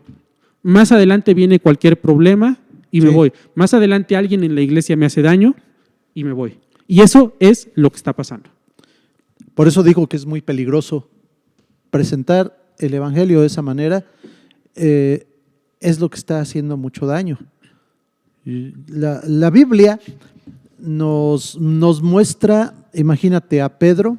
Más adelante viene cualquier problema y me voy. Más adelante alguien en la iglesia me hace daño y me voy. Y eso es lo que está pasando. Por eso digo que es muy peligroso presentar el evangelio de esa manera. Es lo que está haciendo mucho daño. La Biblia nos muestra, imagínate a Pedro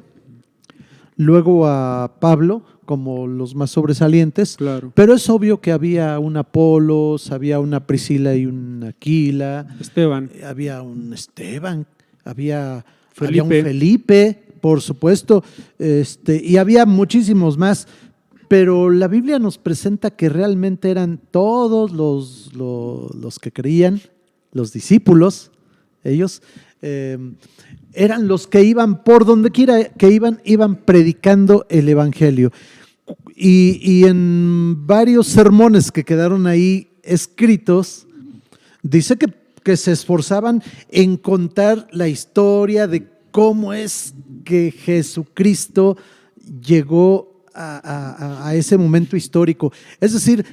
luego a Pablo como los más sobresalientes, Claro. pero es obvio que había un Apolos, había una Priscila y un Aquila, Esteban. había un Esteban, había un Felipe. Felipe, por supuesto, y había muchísimos más. Pero la Biblia nos presenta que realmente eran todos los que creían, los discípulos, ellos, eran los que iban por donde quiera que iban predicando el Evangelio. Y en varios sermones que quedaron ahí escritos, dice que se esforzaban en contar la historia de cómo es que Jesucristo llegó a ese momento histórico. Es decir,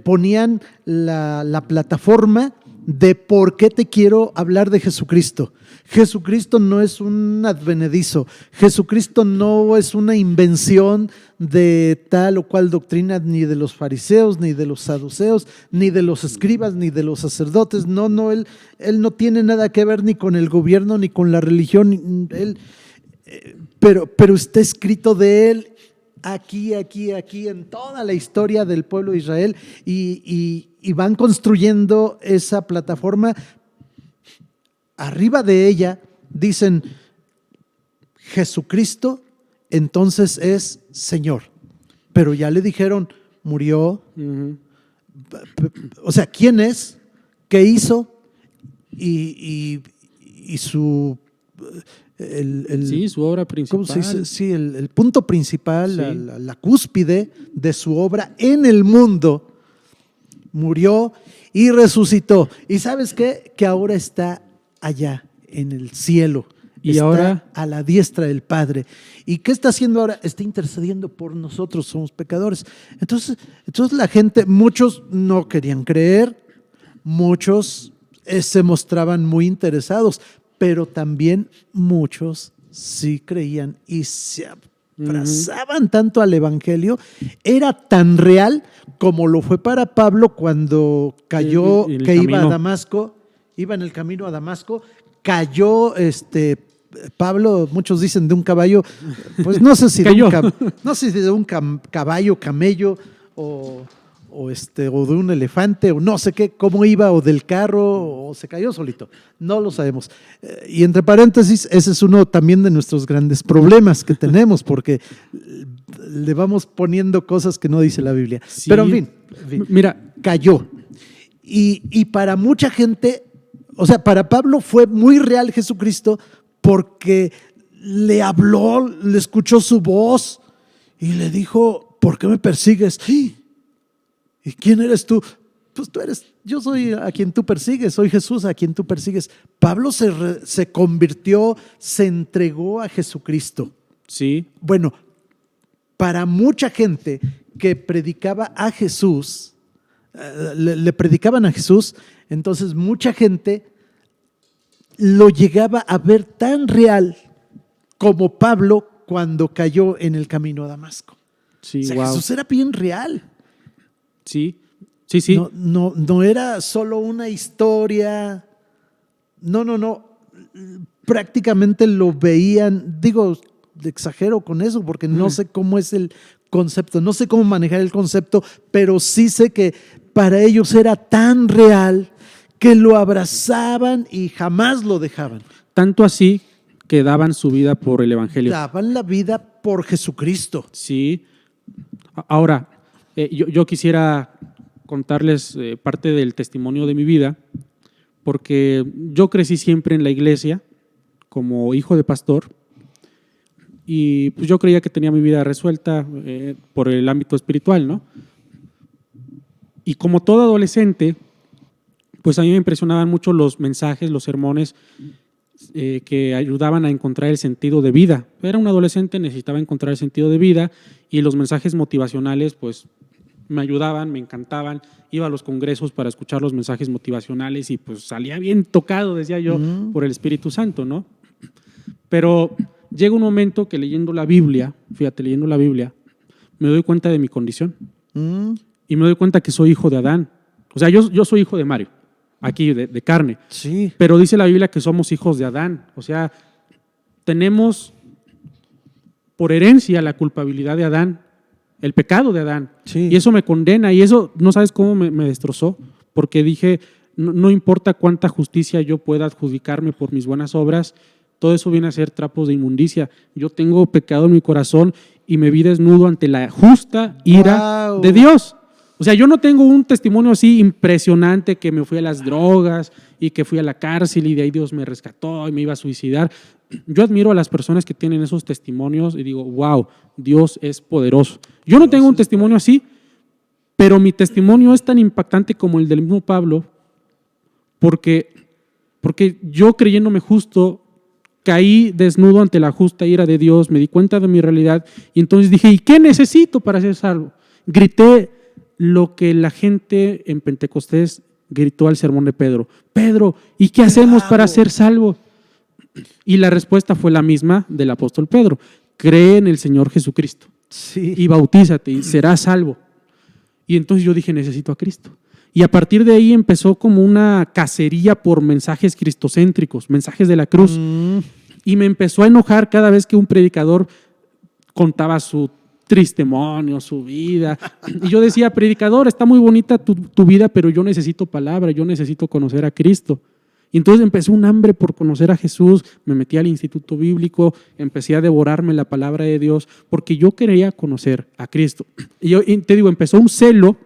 ponían la plataforma de por qué te quiero hablar de Jesucristo. Jesucristo no es un advenedizo. Jesucristo no es una invención de tal o cual doctrina, ni de los fariseos, ni de los saduceos, ni de los escribas, ni de los sacerdotes. No, él no tiene nada que ver ni con el gobierno, ni con la religión. Pero está escrito de él aquí, en toda la historia del pueblo de Israel, y van construyendo esa plataforma. Arriba de ella dicen, Jesucristo entonces es Señor. Pero ya le dijeron, murió. Uh-huh. O sea, ¿quién es? ¿Qué hizo? Y su... sí, su obra principal. ¿Cómo se dice? Sí, el punto principal, Sí. la cúspide de su obra en el mundo, murió y resucitó. ¿Y sabes qué? Que ahora está allá en el cielo. Y está ahora a la diestra del Padre. ¿Y qué está haciendo ahora? Está intercediendo por nosotros, somos pecadores. Entonces la gente, muchos no querían creer, muchos se mostraban muy interesados, pero también muchos sí creían y se abrazaban tanto al Evangelio. Era tan real como lo fue para Pablo cuando cayó, en el que iba a camino. Damasco, iba en el camino a Damasco, cayó Pablo, muchos dicen de un caballo, pues no sé si Cayó. no sé si de un caballo, camello o de un elefante o no sé qué, cómo iba, o del carro, o se cayó solito, no lo sabemos. Y entre paréntesis, ese es uno también de nuestros grandes problemas que tenemos, porque le vamos poniendo cosas que no dice la Biblia. Sí. Pero en fin, Mira, cayó. Y para mucha gente, o sea, para Pablo fue muy real Jesucristo porque le habló, le escuchó su voz y le dijo, ¿por qué me persigues? ¿Y quién eres tú? Pues yo soy a quien tú persigues, soy Jesús a quien tú persigues. Pablo se convirtió, se entregó a Jesucristo. sí, Bueno, para mucha gente que predicaba a Jesús, le predicaban a Jesús, entonces mucha gente lo llegaba a ver tan real como Pablo cuando cayó en el camino a Damasco. sí, O sea, wow. Jesús era bien real. Sí. No era solo una historia. No. Prácticamente lo veían, digo, exagero con eso porque no sé cómo es el concepto, no sé cómo manejar el concepto, pero sí sé que para ellos era tan real que lo abrazaban y jamás lo dejaban. Tanto así que daban su vida por el Evangelio. Daban la vida por Jesucristo. Sí. Ahora, yo quisiera contarles parte del testimonio de mi vida, porque yo crecí siempre en la iglesia como hijo de pastor y pues yo creía que tenía mi vida resuelta por el ámbito espiritual, ¿no? Y como todo adolescente, pues a mí me impresionaban mucho los mensajes, los sermones que ayudaban a encontrar el sentido de vida. Era un adolescente, necesitaba encontrar el sentido de vida y los mensajes motivacionales, pues me ayudaban, me encantaban. Iba a los congresos para escuchar los mensajes motivacionales y pues salía bien tocado, decía yo, por el Espíritu Santo, ¿no? Pero llega un momento que leyendo la Biblia, me doy cuenta de mi condición y me doy cuenta que soy hijo de Adán. O sea, yo soy hijo de Mario, aquí de carne. Sí. Pero dice la Biblia que somos hijos de Adán. O sea, tenemos por herencia la culpabilidad de Adán, el pecado de Adán. Sí. Y eso me condena y eso no sabes cómo me destrozó, porque dije, no importa cuánta justicia yo pueda adjudicarme por mis buenas obras, todo eso viene a ser trapos de inmundicia. Yo tengo pecado en mi corazón y me vi desnudo ante la justa ira ¡Wow! de Dios. O sea, yo no tengo un testimonio así impresionante que me fui a las drogas y que fui a la cárcel y de ahí Dios me rescató y me iba a suicidar. Yo admiro a las personas que tienen esos testimonios y digo, wow, Dios es poderoso. Yo no tengo un testimonio así, pero mi testimonio es tan impactante como el del mismo Pablo, porque yo creyéndome justo, caí desnudo ante la justa ira de Dios, me di cuenta de mi realidad y entonces dije, ¿y qué necesito para ser salvo? Grité lo que la gente en Pentecostés gritó al sermón de Pedro. Pedro, ¿y qué hacemos para ser salvos? Y la respuesta fue la misma del apóstol Pedro. Cree en el Señor Jesucristo Sí. y bautízate y serás salvo. Y entonces yo dije, necesito a Cristo. Y a partir de ahí empezó como una cacería por mensajes cristocéntricos, mensajes de la cruz. Y me empezó a enojar cada vez que un predicador contaba su testimonio, su vida. Y yo decía, predicador, está muy bonita tu vida, pero yo necesito palabra, yo necesito conocer a Cristo. Y entonces empezó un hambre por conocer a Jesús, me metí al instituto bíblico, empecé a devorarme la palabra de Dios, porque yo quería conocer a Cristo. Y te digo, empezó un celo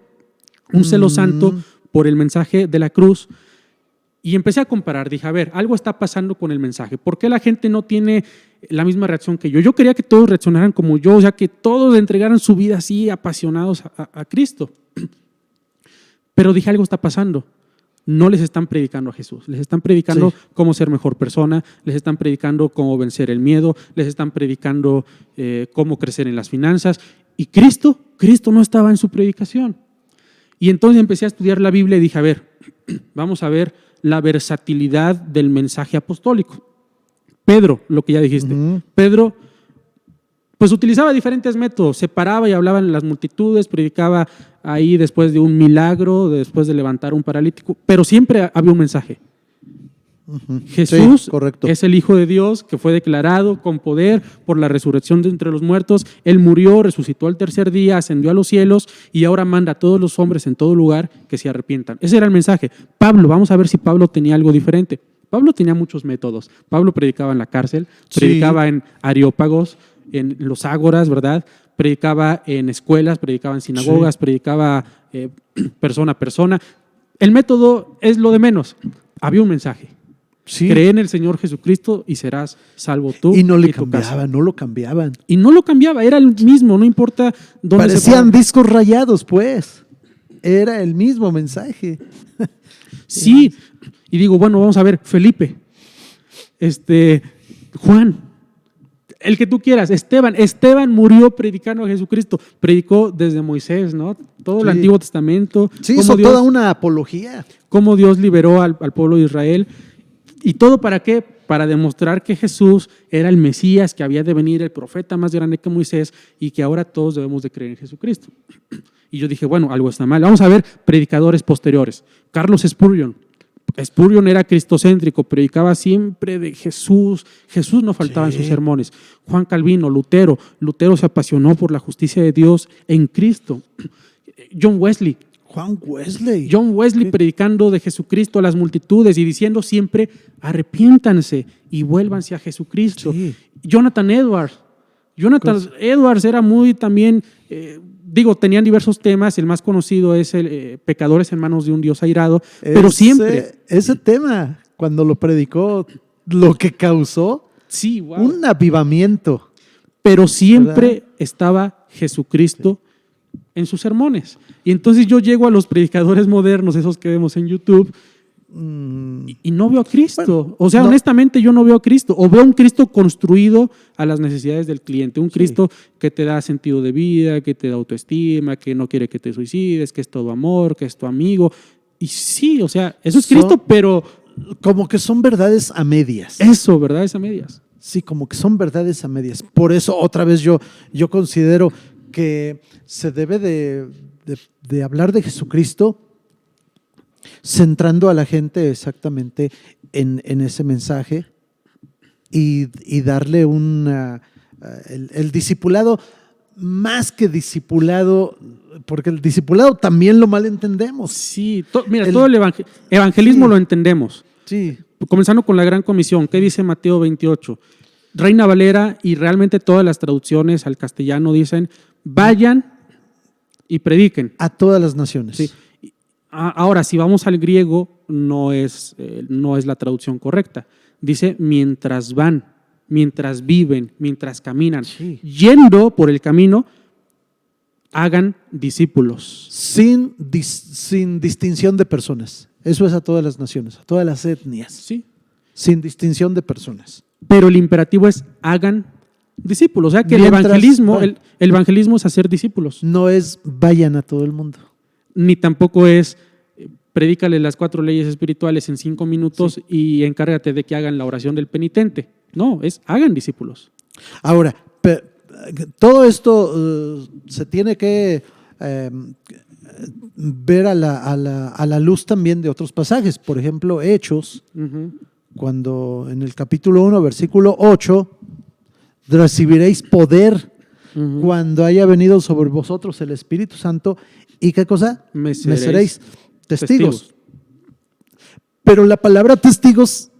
santo por el mensaje de la cruz. Y empecé a comparar, dije, a ver, algo está pasando con el mensaje. ¿Por qué la gente no tiene la misma reacción que yo? Yo quería que todos reaccionaran como yo, o sea, que todos entregaran su vida así, apasionados a Cristo. Pero dije, algo está pasando. No les están predicando a Jesús, les están predicando cómo ser mejor persona, les están predicando cómo vencer el miedo, les están predicando cómo crecer en las finanzas. Y Cristo no estaba en su predicación. Y entonces empecé a estudiar la Biblia y dije, a ver, vamos a ver la versatilidad del mensaje apostólico. Pedro, lo que ya dijiste, Pedro pues utilizaba diferentes métodos, se paraba y hablaba en las multitudes, predicaba ahí después de un milagro, después de levantar a un paralítico, pero siempre había un mensaje. Jesús es el Hijo de Dios que fue declarado con poder por la resurrección de entre los muertos. Él murió, resucitó al tercer día, ascendió a los cielos y ahora manda a todos los hombres en todo lugar que se arrepientan. Ese era el mensaje. Pablo, vamos a ver si Pablo tenía algo diferente. Pablo tenía muchos métodos. Pablo predicaba en la cárcel, predicaba en areópagos, en los ágoras, ¿verdad? Predicaba en escuelas, predicaba en sinagogas, predicaba persona a persona. El método es lo de menos. Había un mensaje. Cree en el Señor Jesucristo y serás salvo tú. Y no le cambiaban, no lo cambiaban. Y no lo cambiaba, era el mismo, no importa dónde parecían discos rayados, pues. Era el mismo mensaje. Sí, y digo, bueno, vamos a ver, Felipe, Juan, el que tú quieras, Esteban murió predicando a Jesucristo, predicó desde Moisés, ¿no? Todo el Antiguo Testamento. Sí, hizo toda una apología. Cómo Dios liberó al pueblo de Israel. ¿Y todo para qué? Para demostrar que Jesús era el Mesías, que había de venir el profeta más grande que Moisés y que ahora todos debemos de creer en Jesucristo. Y yo dije, bueno, algo está mal. Vamos a ver predicadores posteriores. Carlos Spurgeon. Spurgeon era cristocéntrico, predicaba siempre de Jesús. Jesús no faltaba en sus sermones. Juan Calvino, Lutero se apasionó por la justicia de Dios en Cristo. John Wesley predicando de Jesucristo a las multitudes y diciendo siempre, arrepiéntanse y vuélvanse a Jesucristo. Jonathan Edwards era muy también, tenían diversos temas, el más conocido es Pecadores en manos de un Dios airado, pero siempre. Ese tema, cuando lo predicó, lo que causó un avivamiento. Pero siempre estaba Jesucristo en sus sermones. Y entonces yo llego a los predicadores modernos, esos que vemos en YouTube, y no veo a Cristo. Bueno, honestamente yo no veo a Cristo. O veo un Cristo construido a las necesidades del cliente. Un Cristo que te da sentido de vida, que te da autoestima, que no quiere que te suicides, que es todo amor, que es tu amigo. Y sí, eso es Cristo, pero como que son verdades a medias. Verdades a medias. Sí, como que son verdades a medias. Por eso, otra vez, yo considero que se debe de hablar de Jesucristo centrando a la gente exactamente en ese mensaje y darle una El discipulado, más que discipulado, porque el discipulado también lo malentendemos. Sí, mira, todo el evangelismo Sí. lo entendemos. Sí, Comenzando con la gran comisión, ¿qué dice Mateo 28? Reina Valera y realmente todas las traducciones al castellano dicen, vayan y prediquen. a todas las naciones. Sí. Ahora, si vamos al griego, no es la traducción correcta. Dice mientras van, mientras viven, mientras caminan. Sí. Yendo por el camino, hagan discípulos. Sin distinción de personas. Eso es a todas las naciones, a todas las etnias. Sí. Sin distinción de personas. Pero el imperativo es hagan discípulos. O sea que Mientras el evangelismo es hacer discípulos. No es vayan a todo el mundo. Ni tampoco es predícale las 4 leyes espirituales en 5 minutos y encárgate de que hagan la oración del penitente. No, es hagan discípulos. Ahora, todo esto se tiene que ver a la luz también de otros pasajes. Por ejemplo, Hechos, cuando en el capítulo 1, versículo 8, recibiréis poder cuando haya venido sobre vosotros el Espíritu Santo. ¿Y qué cosa? Me Me seréis seréis testigos. testigos. Pero la palabra testigos,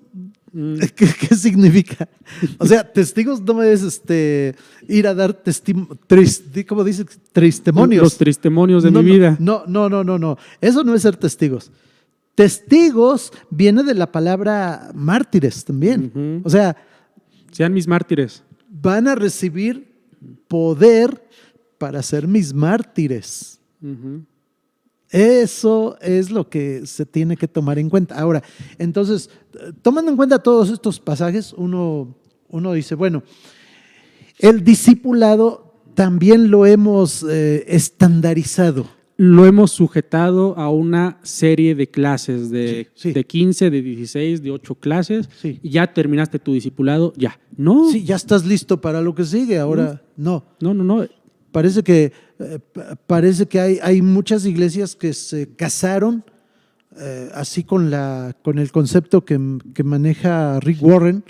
¿qué significa? O sea, testigos no es ir a dar ¿cómo dice? Testimonios. Los testimonios de No, mi vida. No. Eso no es ser testigos. Testigos viene de la palabra mártires también. O sea, Sean mis mártires. van a recibir poder para ser mis mártires. Eso es lo que se tiene que tomar en cuenta. Ahora, entonces, tomando en cuenta todos estos pasajes, uno dice, bueno, el discipulado también lo hemos estandarizado. Lo hemos sujetado a una serie de clases de 15, de 16, de 8 clases. Sí. Y ya terminaste tu discipulado, ya. No. Sí, ya estás listo para lo que sigue. Ahora, no. No. Parece que hay muchas iglesias que se casaron así con el concepto que maneja Rick Warren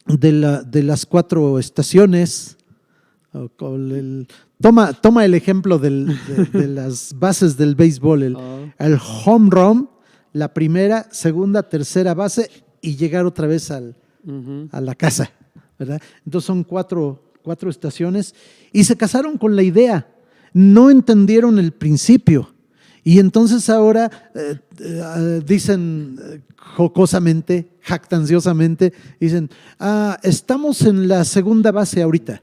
de las 4 estaciones. Toma el ejemplo de las bases del béisbol, el home run, la primera, segunda, tercera base y llegar otra vez a la casa, ¿verdad? Entonces son 4 estaciones y se casaron con la idea, no entendieron el principio y entonces ahora dicen jocosamente, jactanciosamente, dicen, estamos en la segunda base ahorita.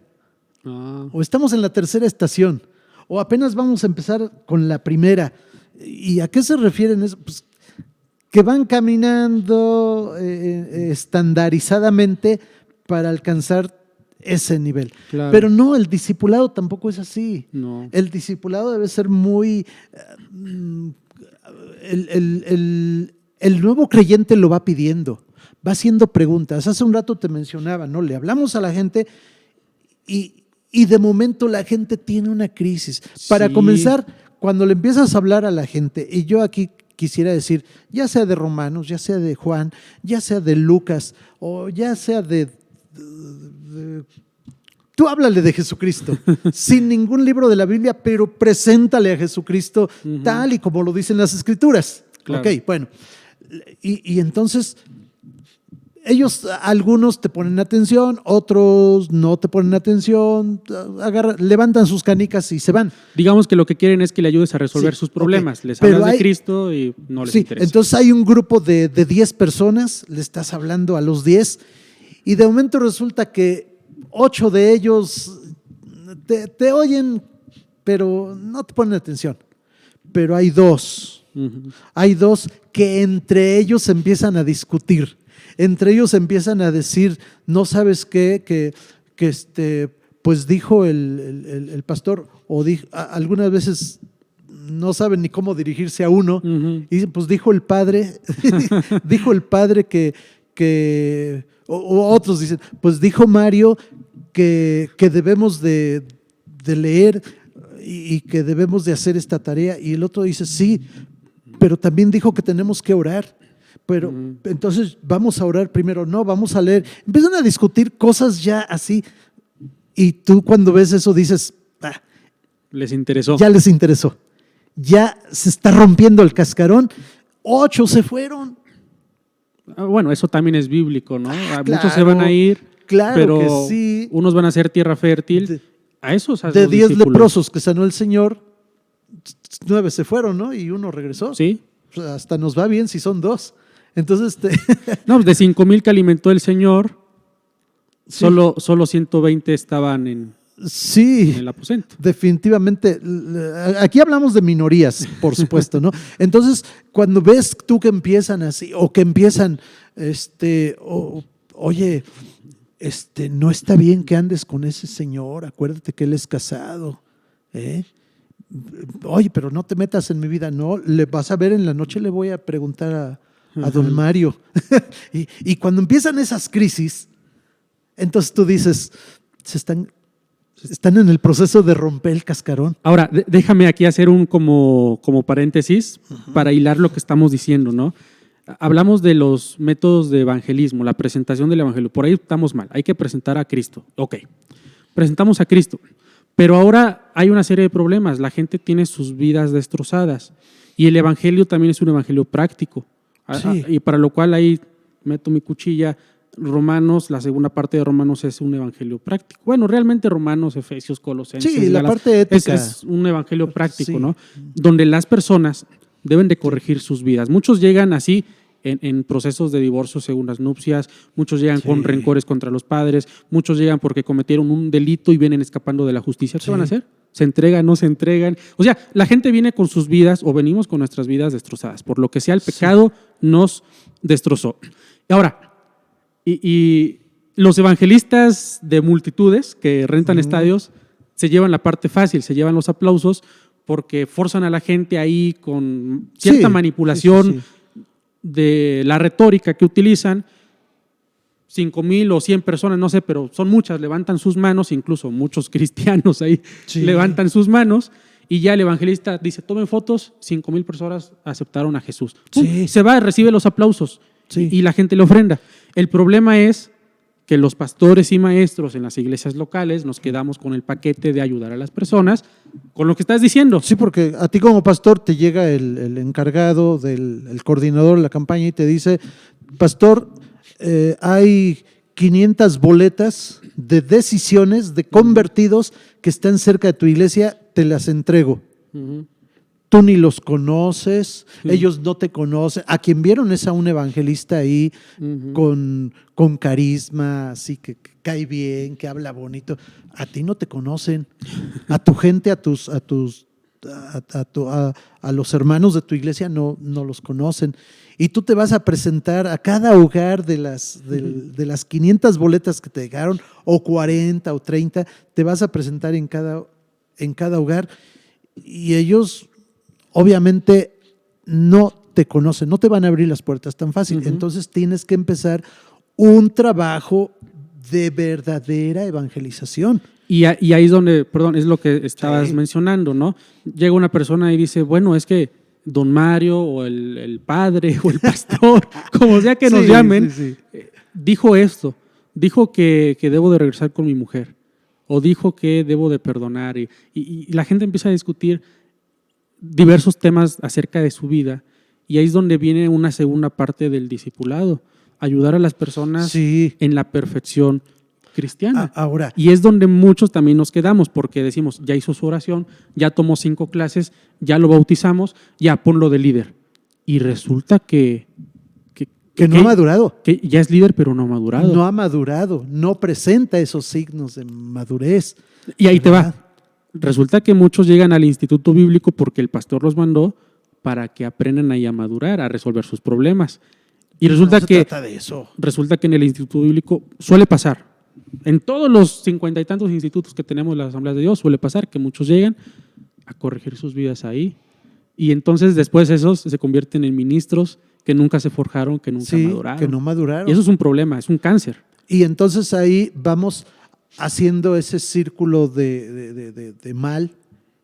O estamos en la tercera estación, o apenas vamos a empezar con la primera. ¿Y a qué se refieren eso? Pues que van caminando estandarizadamente para alcanzar ese nivel. Claro. Pero no, el discipulado tampoco es así. No. El discipulado debe ser muy... el nuevo creyente lo va pidiendo, va haciendo preguntas. Hace un rato te mencionaba, ¿no? Le hablamos a la gente y de momento la gente tiene una crisis. Para comenzar, cuando le empiezas a hablar a la gente, y yo aquí quisiera decir, ya sea de Romanos, ya sea de Juan, ya sea de Lucas, o ya sea tú háblale de Jesucristo, sin ningún libro de la Biblia, pero preséntale a Jesucristo tal y como lo dicen las Escrituras. Claro. Ok, bueno. Y entonces... algunos te ponen atención, otros no te ponen atención, levantan sus canicas y se van. Digamos que lo que quieren es que le ayudes a resolver sus problemas. Okay. Les hablas de Cristo y no les interesa. Entonces hay un grupo de 10 personas, le estás hablando a los 10 y de momento resulta que 8 de ellos te oyen, pero no te ponen atención. Pero hay 2. Hay 2 que entre ellos empiezan a discutir. Entre ellos empiezan a decir, no sabes qué, que pues dijo el pastor, o algunas veces no saben ni cómo dirigirse a uno, y pues dijo el padre, dijo el padre o otros dicen, pues dijo Mario que debemos de leer y que debemos de hacer esta tarea, y el otro dice, sí, pero también dijo que tenemos que orar. Pero entonces vamos a orar primero, no, vamos a leer. Empiezan a discutir cosas ya así Y tú cuando ves eso dices, "Ah, Les interesó. ya les interesó, ya se está rompiendo el cascarón, 8 se fueron". Bueno, eso también es bíblico, ¿no? Muchos se Claro, van a ir, claro pero que sí. unos van a ser tierra fértil. De- A esos De 10 leprosos que sanó el Señor, 9 se fueron, ¿no? Y 1 regresó. Sí. Pues hasta nos va bien si son 2. Entonces, No, de 5,000 que alimentó el Señor, sí. solo 120 estaban en Sí, el aposento. definitivamente. Aquí hablamos de minorías, por supuesto, ¿no? Entonces, cuando ves tú que empiezan así, o que empiezan, oye, no está bien que andes con ese señor, acuérdate que él es casado, ¿eh? Oye, pero no te metas en mi vida, no, le vas a ver en la noche, le voy a preguntar a don Mario. y cuando empiezan esas crisis, entonces tú dices, están en el proceso de romper el cascarón. Ahora, déjame aquí hacer un como paréntesis para hilar lo que estamos diciendo, ¿no? Hablamos de los métodos de evangelismo, la presentación del evangelio. Por ahí estamos mal. Hay que presentar a Cristo. Ok, presentamos a Cristo. Pero ahora hay una serie de problemas. La gente tiene sus vidas destrozadas. Y el evangelio también es un evangelio práctico. Sí. Y para lo cual ahí meto mi cuchilla. Romanos, la segunda parte de Romanos es un evangelio práctico. Bueno, realmente Romanos, Efesios, Colosenses. Sí, la parte ética. Es un evangelio práctico, Sí. ¿no? Donde las personas deben de corregir sus vidas. Muchos llegan así en procesos de divorcio según las nupcias, muchos llegan Sí. con rencores contra los padres, muchos llegan porque cometieron un delito y vienen escapando de la justicia. ¿Qué Sí. van a hacer? ¿Se entregan, no se entregan? O sea, la gente viene con sus vidas o venimos con nuestras vidas destrozadas. Por lo que sea, el pecado nos destrozó. Y ahora, y los evangelistas de multitudes que rentan estadios se llevan la parte fácil, se llevan los aplausos porque forzan a la gente ahí con cierta Sí, manipulación sí, sí. de la retórica que utilizan. 5,000 o 100 personas, no sé, pero son muchas, levantan sus manos, incluso muchos cristianos ahí Sí. levantan sus manos y ya el evangelista dice, tomen fotos, 5,000 personas aceptaron a Jesús. ¡Pum! Sí. Se va, recibe los aplausos Sí. y la gente le ofrenda. El problema es que los pastores y maestros en las iglesias locales nos quedamos con el paquete de ayudar a las personas con lo que estás diciendo. Sí, porque a ti como pastor te llega el encargado, el coordinador de la campaña y te dice, pastor, hay 500 boletas de decisiones de convertidos que están cerca de tu iglesia, te las entrego. Ujú. Tú ni los conoces, Sí. ellos no te conocen. A quien vieron es a un evangelista ahí Ujú. con carisma, así que cae bien, que habla bonito. A ti no te conocen. A tu gente, a los hermanos de tu iglesia no los conocen. Y tú te vas a presentar a cada hogar de las 500 boletas que te dejaron, o 40 o 30, te vas a presentar en cada hogar y ellos obviamente no te conocen, no te van a abrir las puertas tan fácil. Ujú. Entonces tienes que empezar un trabajo de verdadera evangelización. Y ahí es donde, perdón, es lo que estabas Sí. mencionando, ¿no? Llega una persona y dice, bueno, es que don Mario o el padre o el pastor, como sea que nos Sí, llamen, sí, sí. dijo esto, dijo que debo de regresar con mi mujer o dijo que debo de perdonar y la gente empieza a discutir diversos temas acerca de su vida y ahí es donde viene una segunda parte del discipulado, ayudar a las personas Sí. en la perfección cristiana. Ahora, Y es donde muchos también nos quedamos porque decimos, ya hizo su oración, ya tomó 5 clases, ya lo bautizamos, ya ponlo de líder. Y resulta que no ha madurado. que ya es líder pero no ha madurado. No ha madurado, no presenta esos signos de madurez. Y ahí te ¿verdad? va. Resulta que muchos llegan al instituto bíblico porque el pastor los mandó para que aprendan ahí a madurar, a resolver sus problemas. Y resulta No se que trata de eso. resulta que en el instituto bíblico suele pasar. En todos los 50 y tantos institutos que tenemos en las asambleas de Dios suele pasar que muchos llegan a corregir sus vidas ahí. Y entonces después esos se convierten en ministros que nunca se forjaron, que nunca Sí, maduraron. que no maduraron. Y eso es un problema, es un cáncer. Y entonces ahí vamos haciendo ese círculo de mal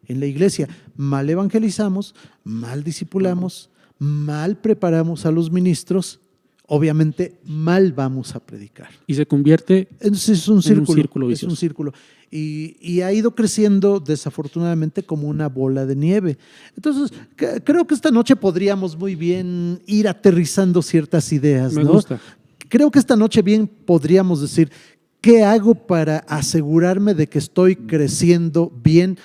en la iglesia. Mal evangelizamos, mal discipulamos, mal preparamos a los ministros. obviamente mal vamos a predicar. Y se convierte Entonces es un en un círculo. círculo Es vicioso. un círculo. Y ha ido creciendo desafortunadamente como una bola de nieve. Entonces, creo que esta noche podríamos muy bien ir aterrizando ciertas ideas. Me ¿no? gusta. Creo que esta noche bien podríamos decir, ¿qué hago para asegurarme de que estoy creciendo bien?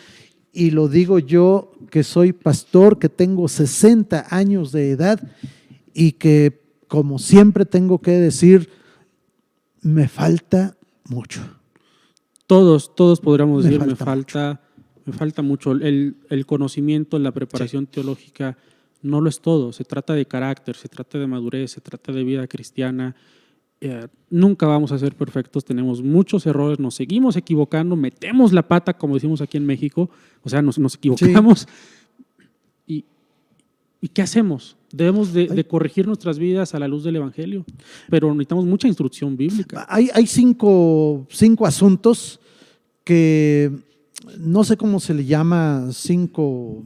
Y lo digo yo, que soy pastor, que tengo 60 años de edad y que, como siempre tengo que decir, me falta mucho. Todos podríamos Me decir, me falta falta mucho. El conocimiento, la preparación teológica no lo es todo. Se trata de carácter, se trata de madurez, se trata de vida cristiana. Nunca vamos a ser perfectos, tenemos muchos errores, nos seguimos equivocando, metemos la pata, como decimos aquí en México, o sea, nos equivocamos. ¿Y qué hacemos? Debemos de corregir nuestras vidas a la luz del Evangelio, pero necesitamos mucha instrucción bíblica. Hay cinco asuntos que no sé cómo se le llama, cinco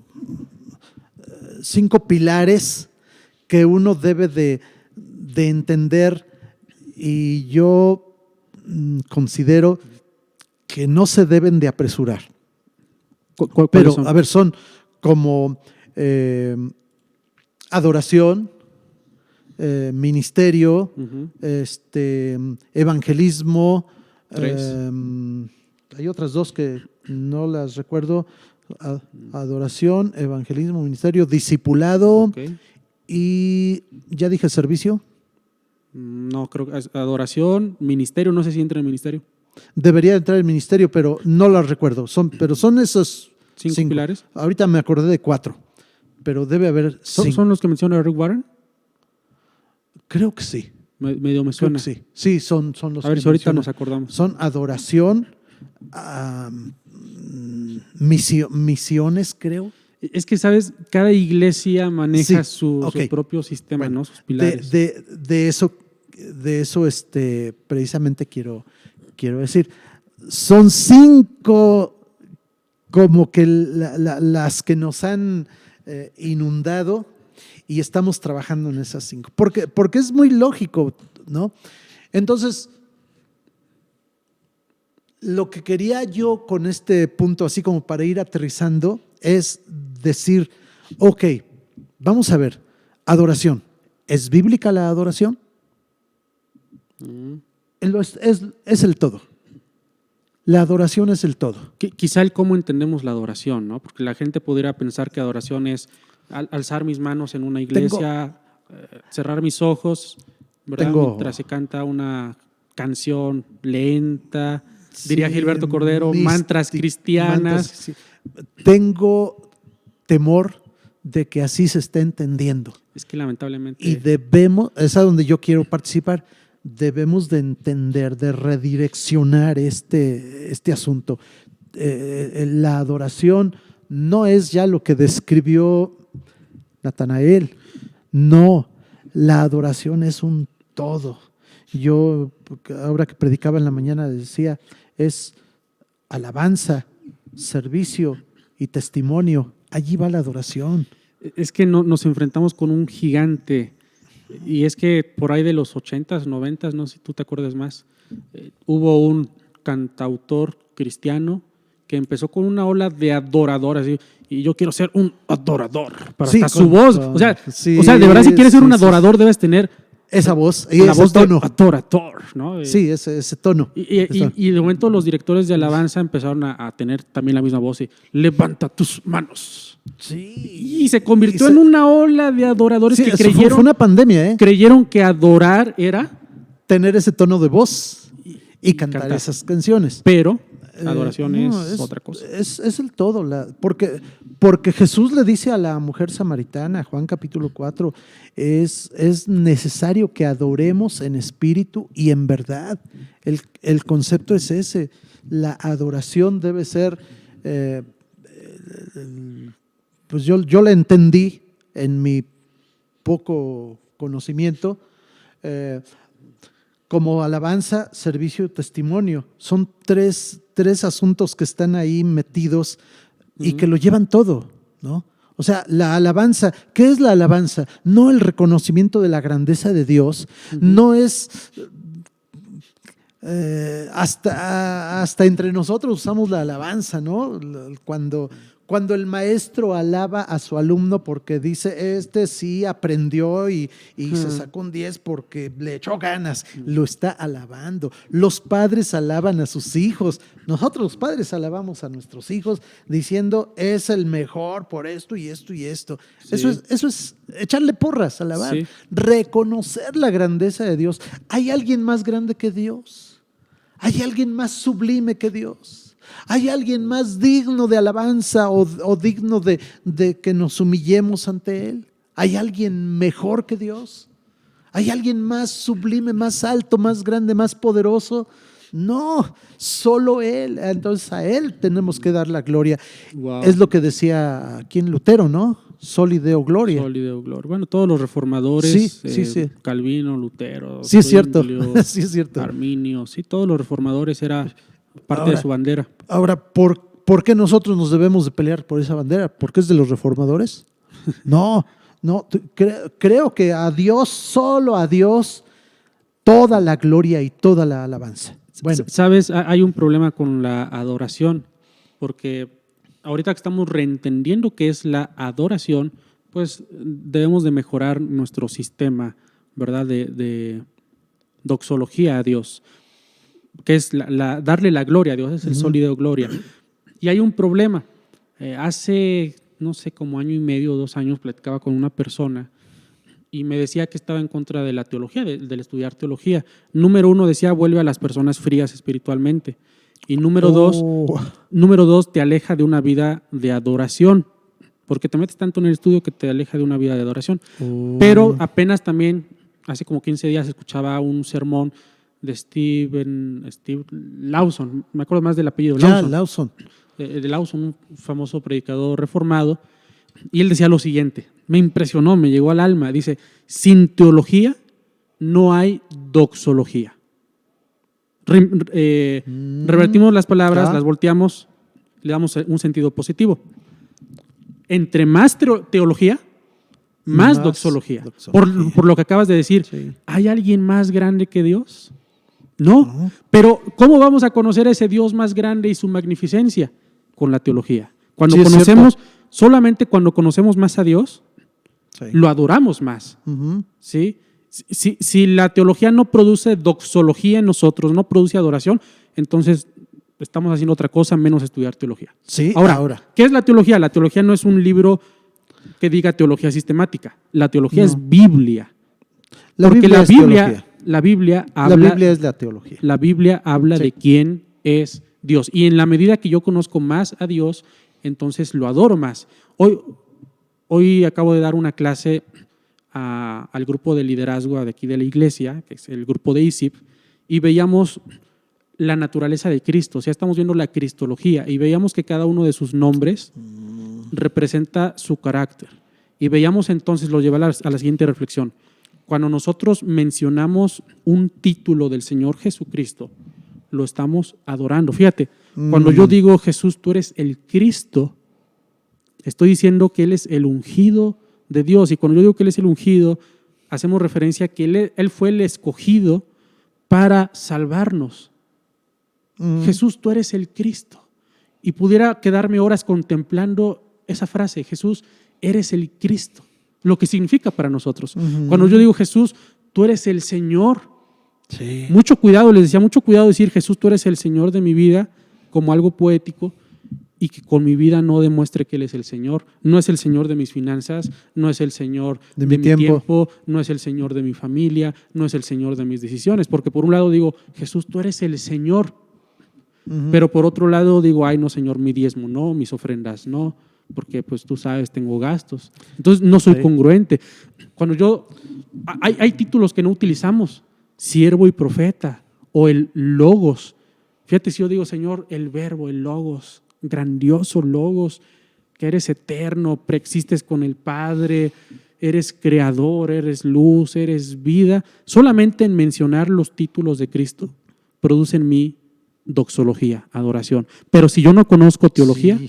pilares que uno debe de entender, y yo considero que no se deben de apresurar. Pero, son? a ver, son como adoración, ministerio, Ujú. evangelismo. 3. Hay otras dos que no las recuerdo. Adoración, evangelismo, ministerio, discipulado, Ok. y ya dije servicio. No, creo que es adoración, ministerio, no sé si entra en el ministerio. Debería entrar el ministerio, pero no las recuerdo. Pero son esos ¿Cinco pilares? Ahorita me acordé de 4, pero debe haber 5. ¿Son los que menciona Rick Warren? Creo que sí. Medio me Creo suena. que sí. Sí, son los A ver que si ahorita menciona. nos acordamos. Son adoración, misiones, creo. Es que, ¿sabes? Cada iglesia maneja Sí, su ok. propio sistema, Bueno, ¿no? Sus pilares. De eso precisamente quiero decir. Son 5 como que las que nos han inundado, y estamos trabajando en esas 5. Porque es muy lógico, ¿no? Entonces, lo que quería yo con este punto, así como para ir aterrizando, es decir, ok, vamos a ver, adoración. ¿Es bíblica la adoración? Es el todo. La adoración es el todo. Quizá el cómo entendemos la adoración, ¿no? Porque la gente pudiera pensar que adoración es alzar mis manos en una iglesia, cerrar mis ojos, ¿verdad? Mientras se canta una canción lenta, diría Gilberto Cordero, mantras cristianas. Tengo temor de que así se esté entendiendo. Es que lamentablemente… Y debemos, es a donde yo quiero participar, debemos de entender, de redireccionar este asunto. La adoración no es ya lo que describió Natanael. No, la adoración es un todo. Yo, ahora que predicaba en la mañana, decía, es alabanza, servicio y testimonio. Allí va la adoración. Es que nos enfrentamos con un gigante, y es que por ahí de los 80s, 90s, no sé si tú te acuerdas más, hubo un cantautor cristiano que empezó con una ola de adoradores, y yo quiero ser un adorador, para hasta su voz, o sea, de verdad, si quieres ser un adorador debes tener esa voz, y la voz tono. De adorador, ¿no? Sí, ese tono. Y de momento los directores de alabanza empezaron a tener también la misma voz, y levanta tus manos. Sí. Y se convirtió en una ola de adoradores que creyeron… Fue una pandemia, Creyeron que adorar era… tener ese tono de voz y cantar esas canciones. Pero adoración es otra cosa. Es el todo. Porque Jesús le dice a la mujer samaritana, Juan capítulo 4, es necesario que adoremos en espíritu y en verdad. El concepto es ese. La adoración debe ser… pues yo la entendí en mi poco conocimiento, como alabanza, servicio y testimonio. Son tres asuntos que están ahí metidos y que lo llevan todo, ¿no? O sea, la alabanza, ¿qué es la alabanza? No el reconocimiento de la grandeza de Dios, no es hasta entre nosotros usamos la alabanza, ¿no? Cuando el maestro alaba a su alumno porque dice, este sí aprendió y se sacó un 10 porque le echó ganas, lo está alabando. Los padres alaban a sus hijos. Nosotros los padres alabamos a nuestros hijos diciendo, es el mejor por esto y esto y esto. Sí. Eso es echarle porras, alabar. Sí. Reconocer la grandeza de Dios. ¿Hay alguien más grande que Dios? ¿Hay alguien más sublime que Dios? ¿Hay alguien más digno de alabanza o digno de que nos humillemos ante Él? ¿Hay alguien mejor que Dios? ¿Hay alguien más sublime, más alto, más grande, más poderoso? No, solo Él. Entonces a Él tenemos que dar la gloria. Wow. Es lo que decía aquí en Lutero, ¿no? Soli Deo Gloria. Soli Deo Gloria. Bueno, todos los reformadores, sí. Calvino, Lutero, sí, es cierto. Sí, es cierto. Arminio, sí, todos los reformadores era parte de su bandera. Ahora, ¿por qué nosotros nos debemos de pelear por esa bandera? ¿Porque es de los reformadores? No, creo que a Dios, solo a Dios, toda la gloria y toda la alabanza. Bueno. ¿Sabes? Hay un problema con la adoración, porque ahorita que estamos reentendiendo qué es la adoración, pues debemos de mejorar nuestro sistema, ¿verdad? De doxología a Dios, que es darle la gloria a Dios, es el Soli Deo Gloria. Y hay un problema. Hace, no sé, como año y medio o 2 años, platicaba con una persona y me decía que estaba en contra de la teología, del estudiar teología. Número 1, decía, vuelve a las personas frías espiritualmente. Y número dos, te aleja de una vida de adoración, porque te metes tanto en el estudio que te aleja de una vida de adoración. Pero apenas también, hace como 15 días, escuchaba un sermón de Steve Lawson, me acuerdo más del apellido, Lawson. De Lawson, un famoso predicador reformado, y él decía lo siguiente, me impresionó, me llegó al alma, dice, sin teología no hay doxología. Revertimos las palabras, las volteamos, le damos un sentido positivo. Entre más teología, más doxología. Por lo que acabas de decir, sí. ¿Hay alguien más grande que Dios? No, pero ¿cómo vamos a conocer a ese Dios más grande y su magnificencia? Con la teología. Cuando conocemos, solamente cuando conocemos más a Dios, lo adoramos más. ¿Sí? Si la teología no produce doxología en nosotros, no produce adoración, entonces estamos haciendo otra cosa menos estudiar teología. Sí, ahora, ¿qué es la teología? La teología no es un libro que diga teología sistemática. La teología es Biblia. La Biblia es teología. La Biblia es la teología. La Biblia habla de quién es Dios. Y en la medida que yo conozco más a Dios, entonces lo adoro más. Hoy acabo de dar una clase al grupo de liderazgo de aquí de la iglesia, que es el grupo de ISIP, y veíamos la naturaleza de Cristo. O sea, estamos viendo la cristología y veíamos que cada uno de sus nombres representa su carácter. Y veíamos entonces, lo lleva a la siguiente reflexión. Cuando nosotros mencionamos un título del Señor Jesucristo, lo estamos adorando. Fíjate, cuando yo digo, Jesús, tú eres el Cristo, estoy diciendo que Él es el ungido de Dios. Y cuando yo digo que Él es el ungido, hacemos referencia a que Él fue el escogido para salvarnos. Jesús, tú eres el Cristo. Y pudiera quedarme horas contemplando esa frase, Jesús, eres el Cristo. Lo que significa para nosotros. Cuando yo digo, Jesús, tú eres el Señor. Sí. Mucho cuidado, les decía, mucho cuidado decir, Jesús, tú eres el Señor de mi vida, como algo poético, y que con mi vida no demuestre que Él es el Señor. No es el Señor de mis finanzas, no es el Señor de mi tiempo, no es el Señor de mi familia, no es el Señor de mis decisiones. Porque por un lado digo, Jesús, tú eres el Señor. Pero por otro lado digo, ay no, Señor, mi diezmo no, mis ofrendas no, porque pues tú sabes, tengo gastos. Entonces no soy congruente. Cuando hay títulos que no utilizamos, siervo y profeta, o el logos. Fíjate, si yo digo, Señor, el verbo, el logos, grandioso logos, que eres eterno, preexistes con el Padre, eres creador, eres luz, eres vida. Solamente en mencionar los títulos de Cristo produce en mí doxología, adoración. Pero si yo no conozco teología,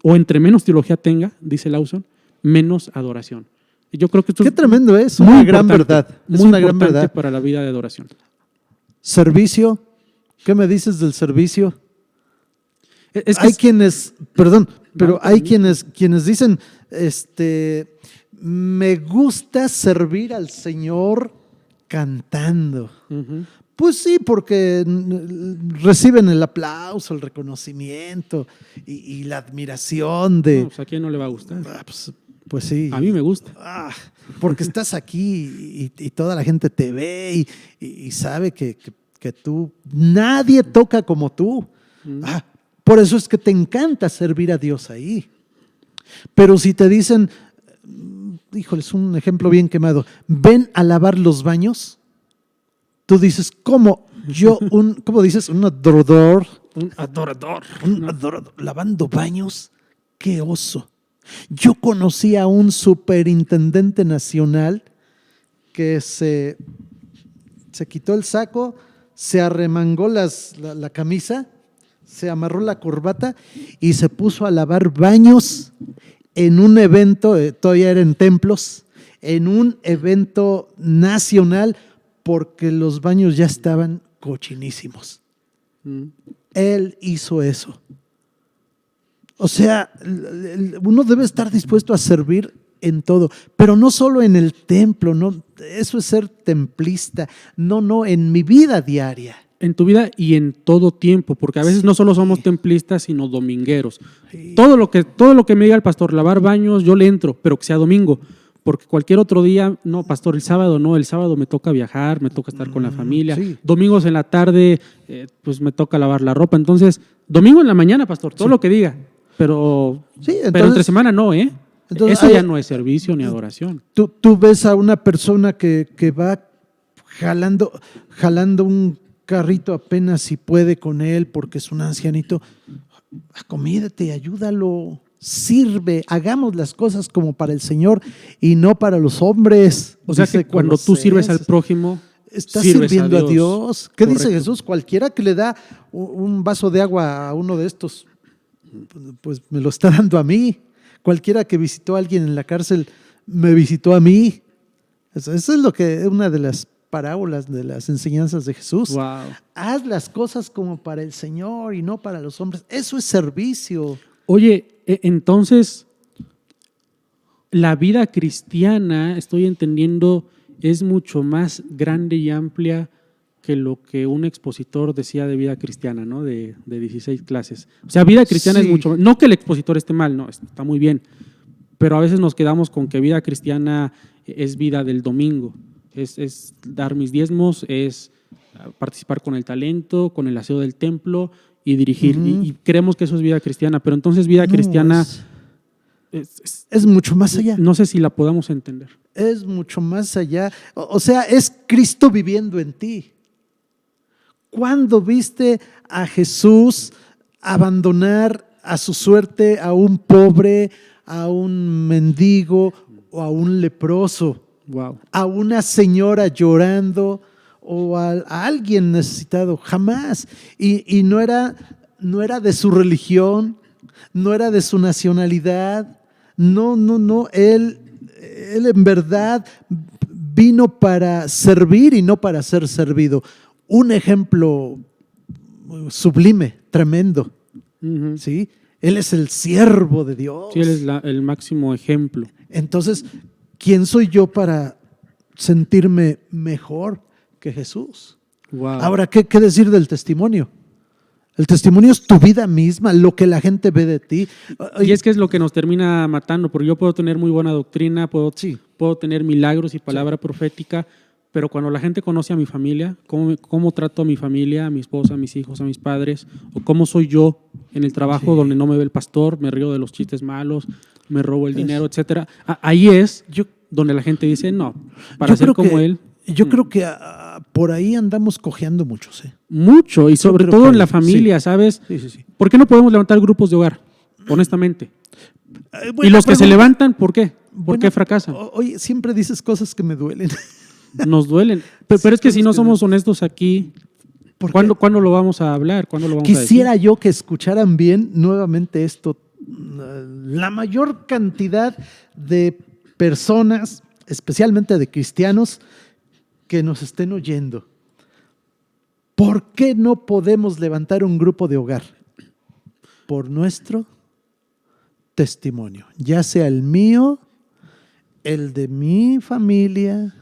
o entre menos teología tenga, dice Lawson, menos adoración. Y yo creo que esto Qué es tremendo es, muy una gran importante, verdad. Es muy una gran importante verdad. para la vida de adoración. Servicio, ¿qué me dices del servicio? Es que Hay quienes, perdón, pero No, hay también. quienes dicen, me gusta servir al Señor cantando. Ujú. Pues sí, porque reciben el aplauso, el reconocimiento y la admiración No, de... pues, ¿a quién no le va a gustar? Pues sí. A mí me gusta. Porque estás aquí y toda la gente te ve y sabe que tú, nadie toca como tú. Por eso es que te encanta servir a Dios ahí. Pero si te dicen, híjole, es un ejemplo bien quemado, ven a lavar los baños, tú dices, ¿cómo? ¿Cómo dices? Un adorador. Un adorador. Un adorador lavando baños. ¡Qué oso! Yo conocí a un superintendente nacional que se quitó el saco, se arremangó la camisa, se amarró la corbata y se puso a lavar baños en un evento, todavía era en templos, en un evento nacional porque los baños ya estaban cochinísimos. Él hizo eso. O sea, uno debe estar dispuesto a servir en todo, pero no solo en el templo, no, eso es ser templista, no, en mi vida diaria. En tu vida y en todo tiempo, porque a veces no solo somos templistas, sino domingueros. Todo lo que me diga el pastor, lavar baños, yo le entro, pero que sea domingo, porque cualquier otro día, no, pastor, el sábado no, el sábado me toca viajar, me toca estar con la familia, Sí. domingos en la tarde, pues me toca lavar la ropa, entonces, domingo en la mañana, pastor, todo lo que diga, pero, Sí, pero entonces- entre semana no, ¿eh? entonces Eso hay- ya no es servicio ni adoración. Tú ves a una persona que va jalando un carrito apenas si puede con él porque es un ancianito. Acomídate, ayúdalo, sirve, hagamos las cosas como para el Señor y no para los hombres. O sea dice que cuando tú sirves al Colosenses. prójimo, Estás sirves sirviendo a Dios. ¿Qué dice Correcto. Jesús? Cualquiera que le da un vaso de agua a uno de estos, pues me lo está dando a mí. Cualquiera que visitó a alguien en la cárcel, me visitó a mí. Eso es lo que una de las parábolas de las enseñanzas de Jesús. Wow. Haz las cosas como para el Señor y no para los hombres. Eso es servicio. Oye, entonces, la vida cristiana, estoy entendiendo, es mucho más grande y amplia que lo que un expositor decía de vida cristiana, ¿no? De 16 clases. O sea, vida cristiana Sí. es mucho más. No que el expositor esté mal, no, está muy bien. Pero a veces nos quedamos con que vida cristiana es vida del domingo. Es dar mis diezmos, es participar con el talento, con el aseo del templo y dirigir. Ujú. Y creemos que eso es vida cristiana, pero entonces vida No, cristiana es mucho más allá. no sé si la podamos entender. Es mucho más allá. O sea, es Cristo viviendo en ti. ¿Cuándo viste a Jesús abandonar a su suerte a un pobre, a un mendigo o a un leproso? Wow. A una señora llorando o a alguien necesitado, jamás. Y no era de su religión, no era de su nacionalidad, no, él en verdad vino para servir y no para ser servido. Un ejemplo sublime, tremendo, Ujú. ¿sí? Él es el siervo de Dios. Sí, él es el máximo ejemplo. Entonces, ¿quién soy yo para sentirme mejor que Jesús? Wow. Ahora, ¿qué decir del testimonio? El testimonio es tu vida misma, lo que la gente ve de ti. Y es que es lo que nos termina matando, porque yo puedo tener muy buena doctrina, puedo tener milagros y palabra profética, pero cuando la gente conoce a mi familia, cómo trato a mi familia, a mi esposa, a mis hijos, a mis padres, o cómo soy yo en el trabajo donde no me ve el pastor, me río de los chistes malos, me robo el dinero, etcétera. Ahí es donde la gente dice, no, para ser como él. Yo creo que por ahí andamos cojeando muchos. Mucho, y sobre creo todo que en la sí. familia, ¿sabes? Sí. ¿Por qué no podemos levantar grupos de hogar? Honestamente. Y los que se levantan, ¿por qué? ¿Por qué fracasan? Oye, siempre dices cosas que me duelen. Nos duelen. Pero es que si no somos honestos aquí, ¿Por ¿cuándo lo vamos a hablar? ¿Cuándo lo vamos a decir? Quisiera yo que escucharan bien nuevamente esto la mayor cantidad de personas, especialmente de cristianos, que nos estén oyendo. ¿Por qué no podemos levantar un grupo de hogar? Por nuestro testimonio, ya sea el mío, el de mi familia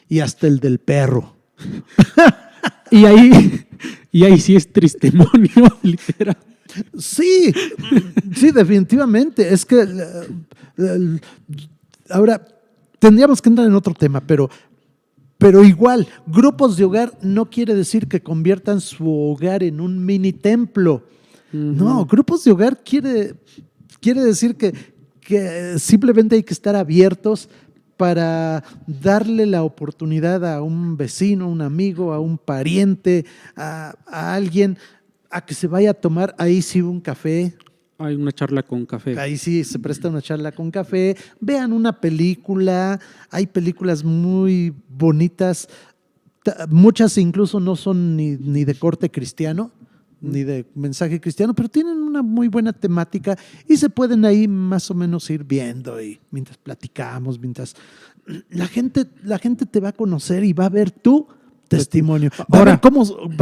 y hasta el del perro. Y ahí sí es tristemonio, literal. Sí, sí, definitivamente. Es que ahora tendríamos que entrar en otro tema, pero igual, grupos de hogar no quiere decir que conviertan su hogar en un mini templo. No, grupos de hogar quiere decir que simplemente hay que estar abiertos para darle la oportunidad a un vecino, a un amigo, a un pariente, a alguien, a que se vaya a tomar ahí sí un café. Hay una charla con café. Ahí sí se presta una charla con café. Vean una película. Hay películas muy bonitas. Muchas incluso no son ni de corte cristiano, ni de mensaje cristiano, pero tienen una muy buena temática y se pueden ahí más o menos ir viendo y mientras platicamos, mientras la gente te va a conocer y va a ver tu testimonio. Va a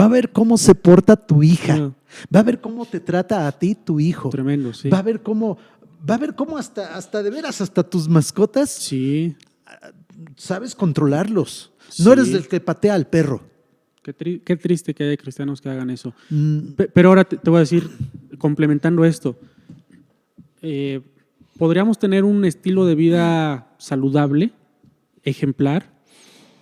ver cómo se porta tu hija. Va a ver cómo te trata a ti tu hijo. Tremendo, sí. Va a ver cómo hasta de veras, hasta tus mascotas, Sí. sabes controlarlos. Sí. No eres el que patea al perro. Qué triste que haya cristianos que hagan eso. Pero ahora te voy a decir, complementando esto, podríamos tener un estilo de vida saludable, ejemplar,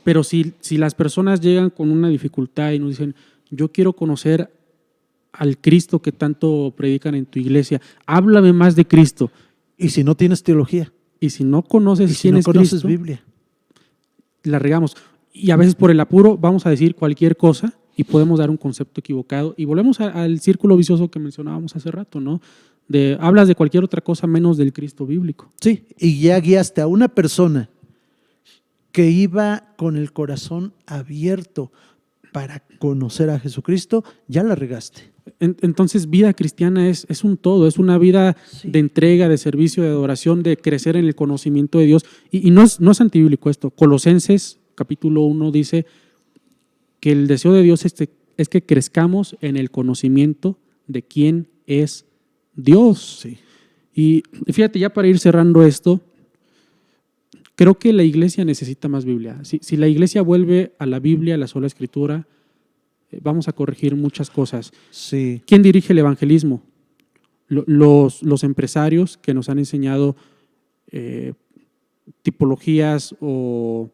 pero si las personas llegan con una dificultad y nos dicen, yo quiero conocer al Cristo que tanto predican en tu iglesia, háblame más de Cristo. Y si no tienes teología, Y si no conoces y si quién no es conoces Cristo, Biblia, la regamos. Y a veces por el apuro vamos a decir cualquier cosa y podemos dar un concepto equivocado. Y volvemos al círculo vicioso que mencionábamos hace rato, ¿no? Hablas de cualquier otra cosa menos del Cristo bíblico. sí, y ya guiaste a una persona que iba con el corazón abierto para conocer a Jesucristo, ya la regaste. Entonces, vida cristiana es un todo, es una vida de entrega, de servicio, de adoración, de crecer en el conocimiento de Dios. Y no es antibíblico esto. Colosenses, capítulo 1, dice que el deseo de Dios es que crezcamos en el conocimiento de quién es Dios. Sí. Y fíjate, ya para ir cerrando esto, creo que la iglesia necesita más Biblia. Si la iglesia vuelve a la Biblia, a la sola Escritura, vamos a corregir muchas cosas. Sí. ¿Quién dirige el evangelismo? Los empresarios que nos han enseñado tipologías o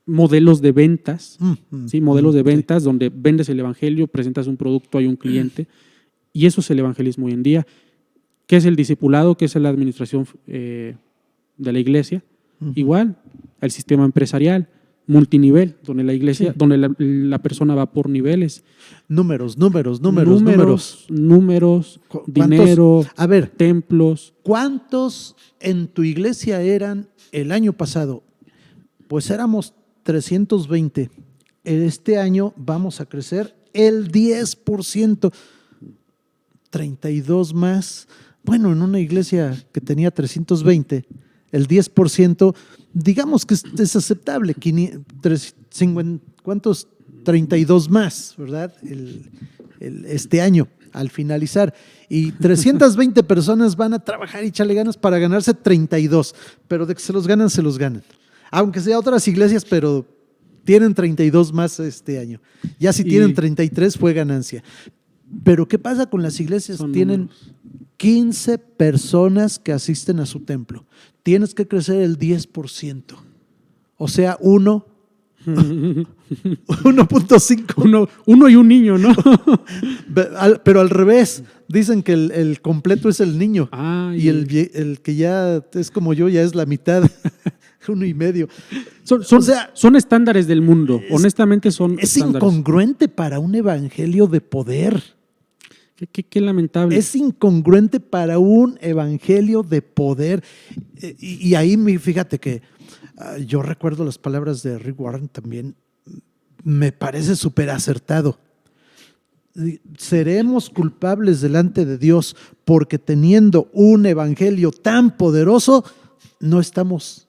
modelos de ventas, ¿sí? Modelos de ventas donde vendes el evangelio, presentas un producto, hay un cliente, y eso es el evangelismo hoy en día. ¿Qué es el discipulado? ¿Qué es la administración de la iglesia? Igual, el sistema empresarial, multinivel, donde la iglesia, donde la persona va por niveles. Números, dinero, a ver, templos. ¿Cuántos en tu iglesia eran el año pasado? Pues éramos 320. Este año vamos a crecer el 10%. 32 más. Bueno, en una iglesia que tenía 320, el 10%, digamos que es aceptable. ¿Cuántos? 32 más, ¿verdad? Este año, al finalizar. Y 320 personas van a trabajar y echarle ganas para ganarse 32. Pero de que se los ganan, se los ganan. Aunque sea otras iglesias, pero tienen 32 más este año. Ya si tienen 33 fue ganancia. Pero ¿qué pasa con las iglesias? Tienen 15 personas que asisten a su templo. Tienes que crecer el 10%. O sea, 1.5. Uno y un niño, ¿no? Pero al revés, dicen que el completo es el niño. Y el que ya es como yo, ya es la mitad. 1.5. Son estándares del mundo. Honestamente son es estándares. Incongruente para un evangelio de poder. Qué lamentable. Es incongruente para un evangelio de poder. Y ahí fíjate que yo recuerdo las palabras de Rick Warren también. Me parece súper acertado. seremos culpables delante de Dios porque teniendo un evangelio tan poderoso, no estamos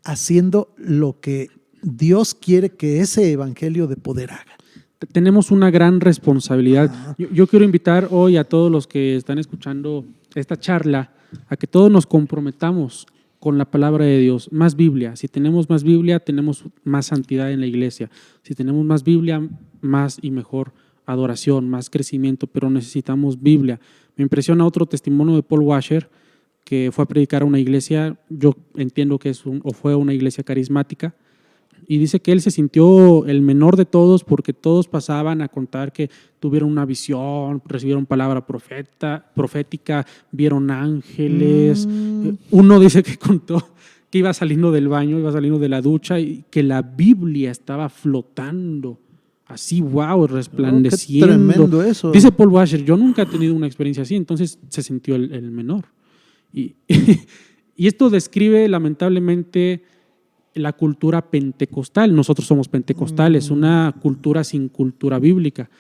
haciendo lo que Dios quiere que ese evangelio de poder haga. Tenemos una gran responsabilidad. Yo quiero invitar hoy a todos los que están escuchando esta charla a que todos nos comprometamos con la palabra de Dios, más Biblia. Si tenemos más Biblia, tenemos más santidad en la iglesia. Si tenemos más Biblia, más y mejor adoración, más crecimiento, pero necesitamos Biblia. Me impresiona otro testimonio de Paul Washer, que fue a predicar a una iglesia, yo entiendo que fue una iglesia carismática, y dice que él se sintió el menor de todos porque todos pasaban a contar que tuvieron una visión, recibieron palabra profética, vieron ángeles. Uno dice que contó que iba saliendo del baño, iba saliendo de la ducha y que la Biblia estaba flotando. Así, wow, resplandeciendo. Qué tremendo eso. Dice Paul Washer, yo nunca he tenido una experiencia así, entonces se sintió el menor. Y esto describe lamentablemente la cultura pentecostal. Nosotros somos pentecostales, una cultura sin cultura bíblica.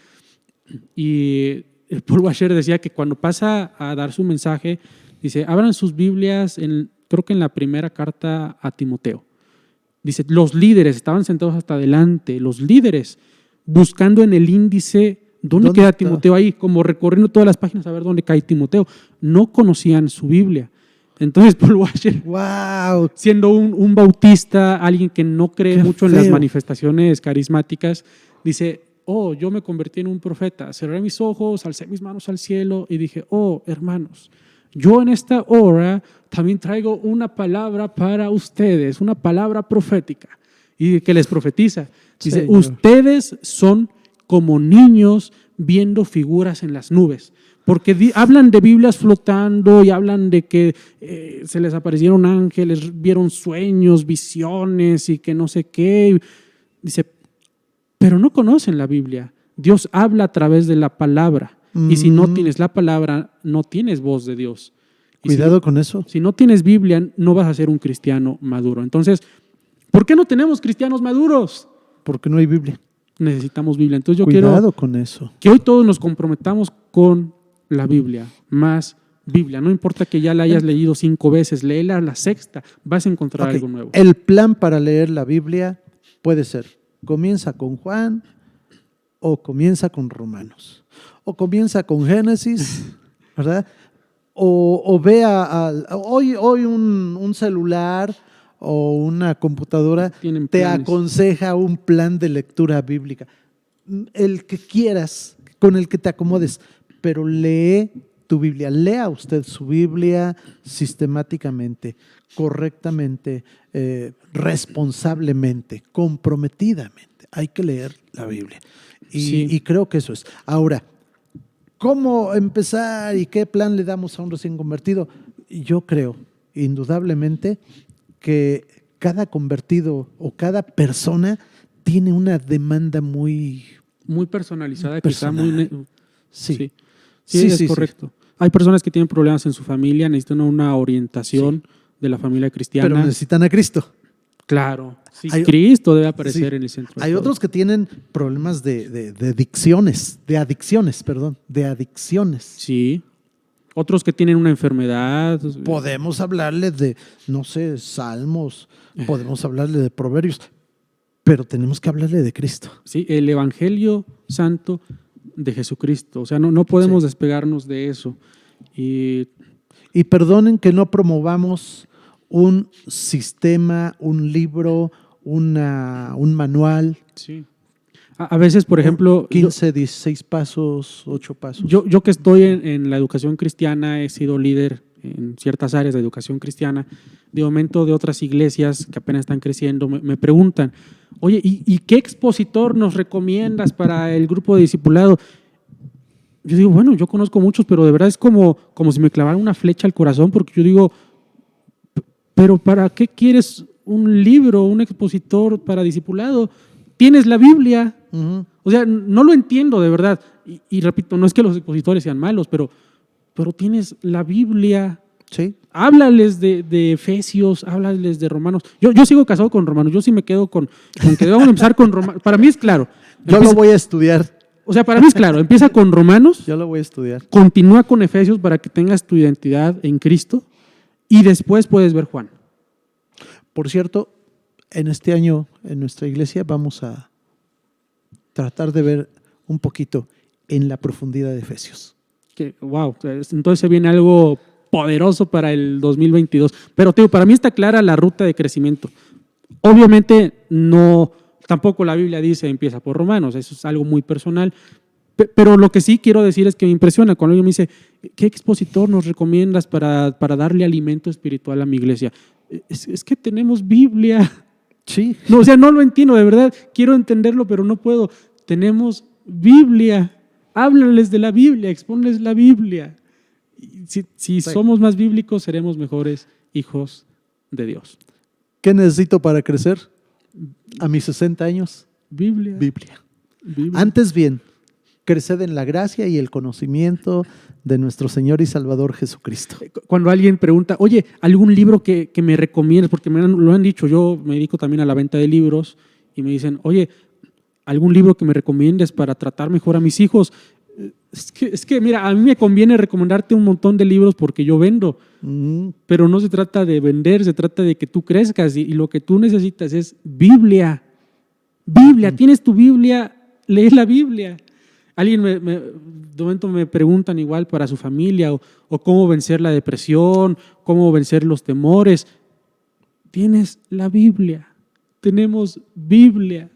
Y Paul Washer decía que cuando pasa a dar su mensaje, dice, abran sus Biblias, creo que en la primera carta a Timoteo. Dice, los líderes estaban sentados hasta adelante, los líderes buscando en el índice dónde queda Timoteo ahí, como recorriendo todas las páginas a ver dónde cae Timoteo. No conocían su Biblia. Entonces Paul Washer, wow, siendo un bautista, alguien que no cree mucho en las manifestaciones carismáticas, dice, yo me convertí en un profeta, cerré mis ojos, alcé mis manos al cielo y dije, hermanos, yo en esta hora también traigo una palabra para ustedes, una palabra profética, y que les profetiza. Dice, Señor, ustedes son como niños viendo figuras en las nubes. Porque hablan de Biblias flotando y hablan de que se les aparecieron ángeles, vieron sueños, visiones y que no sé qué. Dice, pero no conocen la Biblia. Dios habla a través de la palabra. Y si no tienes la palabra, no tienes voz de Dios. Cuidado con eso. Si no tienes Biblia, no vas a ser un cristiano maduro. Entonces, ¿por qué no tenemos cristianos maduros? Porque no hay Biblia. Necesitamos Biblia. Entonces yo Cuidado quiero con eso. Que hoy todos nos comprometamos con la Biblia, más Biblia. No importa que ya la hayas leído 5 veces, léela la sexta, vas a encontrar algo nuevo. El plan para leer la Biblia puede ser, comienza con Juan o comienza con Romanos o comienza con Génesis, ¿verdad? O vea, hoy un celular o una computadora te aconseja un plan de lectura bíblica. El que quieras, con el que te acomodes, pero lee tu Biblia. Lea usted su Biblia sistemáticamente, correctamente, responsablemente, comprometidamente. Hay que leer la Biblia. Y creo que eso es. Ahora, ¿cómo empezar y qué plan le damos a un recién convertido? Yo creo, indudablemente, que cada convertido o cada persona tiene una demanda muy personalizada, personal. Quizá Sí, correcto. Sí. Hay personas que tienen problemas en su familia, necesitan una orientación de la familia cristiana. Pero necesitan a Cristo. Claro. Sí, Cristo debe aparecer en el centro. Hay otros que tienen problemas de adicciones. Sí. Otros que tienen una enfermedad. Podemos hablarle de, salmos, podemos hablarle de proverbios, pero tenemos que hablarle de Cristo. Sí, el Evangelio Santo de Jesucristo. O sea, no podemos despegarnos de eso. Y perdonen que no promovamos un sistema, un libro, un manual. Sí. A veces, por ejemplo… 15, 16 pasos, 8 pasos. Yo que estoy en la educación cristiana, he sido líder en ciertas áreas de educación cristiana. De momento, de otras iglesias que apenas están creciendo, me preguntan, oye, ¿y qué expositor nos recomiendas para el grupo de discipulado? Yo digo, bueno, yo conozco muchos, pero de verdad es como si me clavaran una flecha al corazón, porque yo digo, pero ¿para qué quieres un libro, un expositor para discipulado? Tienes la Biblia. Uh-huh. O sea, no lo entiendo de verdad. Y repito, no es que los expositores sean malos, pero tienes la Biblia. Sí. Háblales de Efesios, háblales de Romanos. Yo sigo casado con Romanos. Yo sí me quedo con que debemos empezar con Romanos. Para mí es claro. Yo lo voy a estudiar. O sea, para mí es claro, empieza con Romanos, Yo lo voy a estudiar. continúa con Efesios para que tengas tu identidad en Cristo y después puedes ver Juan. Por cierto, en este año en nuestra iglesia vamos a tratar de ver un poquito en la profundidad de Efesios. Que, wow, entonces se viene algo poderoso para el 2022. Pero te digo, para mí está clara la ruta de crecimiento. Obviamente no, tampoco la Biblia dice empieza por Romanos, eso es algo muy personal. Pero lo que sí quiero decir es que me impresiona cuando alguien me dice, ¿qué expositor nos recomiendas para darle alimento espiritual a mi iglesia? Es que tenemos Biblia. Sí. No, o sea, no lo entiendo, de verdad, quiero entenderlo, pero no puedo. Tenemos Biblia. Háblales de la Biblia, exponles la Biblia. Si somos más bíblicos, seremos mejores hijos de Dios. ¿Qué necesito para crecer? A mis 60 años, Biblia. Biblia. Biblia. Antes bien, creced en la gracia y el conocimiento de nuestro Señor y Salvador Jesucristo. Cuando alguien pregunta, oye, ¿algún libro que me recomiendes? Porque lo han dicho, yo me dedico también a la venta de libros y me dicen, oye, ¿algún libro que me recomiendes para tratar mejor a mis hijos? Es que, mira, a mí me conviene recomendarte un montón de libros porque yo vendo, pero no se trata de vender, se trata de que tú crezcas y lo que tú necesitas es Biblia. Biblia, tienes tu Biblia, lees la Biblia. Alguien de momento me preguntan igual para su familia o cómo vencer la depresión, cómo vencer los temores. Tienes la Biblia, tenemos Biblia.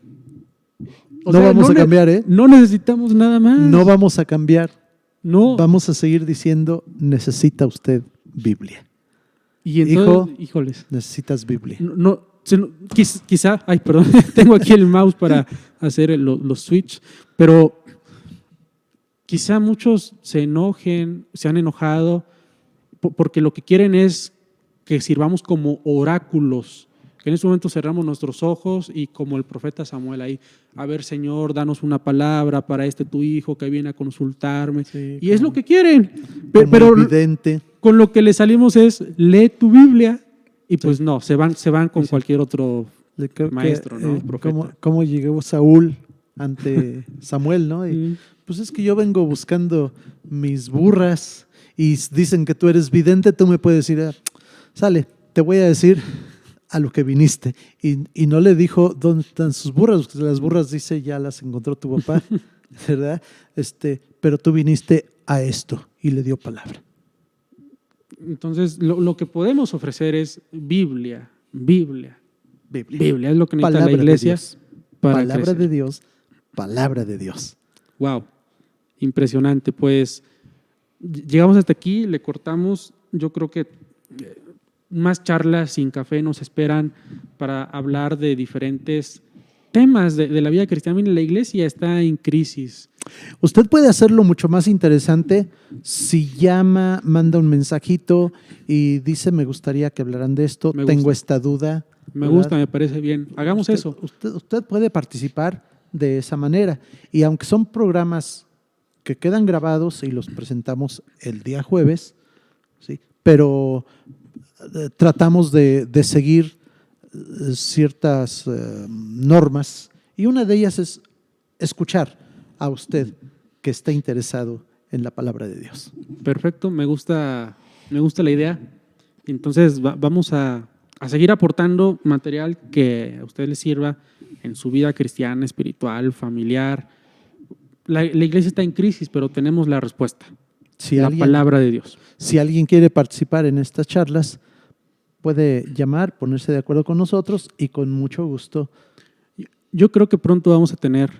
No vamos a cambiar, ¿eh? No necesitamos nada más. No vamos a cambiar. No. Vamos a seguir diciendo, necesita usted Biblia. Y entonces, híjoles. Necesitas Biblia. Quizá, ay, perdón, tengo aquí el mouse para hacer los switch, pero quizá muchos se enojen, se han enojado, porque lo que quieren es que sirvamos como oráculos, que en ese momento cerramos nuestros ojos y como el profeta Samuel ahí, a ver, Señor, danos una palabra para tu hijo que viene a consultarme. Sí, y es lo que quieren. Pero evidente. Con lo que le salimos es, lee tu Biblia. Y pues no, se van con cualquier otro maestro, ¿no? ¿Cómo llegó Saúl ante Samuel, ¿no? Y, pues es que yo vengo buscando mis burras y dicen que tú eres vidente, tú me puedes decir, sale, te voy a decir a lo que viniste. Y no le dijo dónde están sus burras, porque las burras, dice, ya las encontró tu papá, ¿verdad? Pero tú viniste a esto y le dio palabra. Entonces, lo que podemos ofrecer es Biblia. Biblia es lo que necesita la iglesia. Palabra de Dios, palabra de Dios. Wow, impresionante. Pues llegamos hasta aquí, le cortamos. Yo creo que más charlas sin café nos esperan para hablar de diferentes temas de la vida cristiana. La iglesia está en crisis. Usted puede hacerlo mucho más interesante si llama, manda un mensajito y dice, me gustaría que hablaran de esto, tengo esta duda. Me gusta, me parece bien. Hagamos eso. Usted puede participar de esa manera. Y aunque son programas que quedan grabados y los presentamos el día jueves, ¿sí? Pero tratamos de seguir ciertas normas y una de ellas es escuchar a usted que está interesado en la palabra de Dios. Perfecto, me gusta la idea. Entonces vamos a seguir aportando material que a usted le sirva en su vida cristiana, espiritual, familiar. La iglesia está en crisis, pero tenemos la respuesta. La palabra de Dios. Si alguien quiere participar en estas charlas, puede llamar, ponerse de acuerdo con nosotros y con mucho gusto. Yo creo que pronto vamos a tener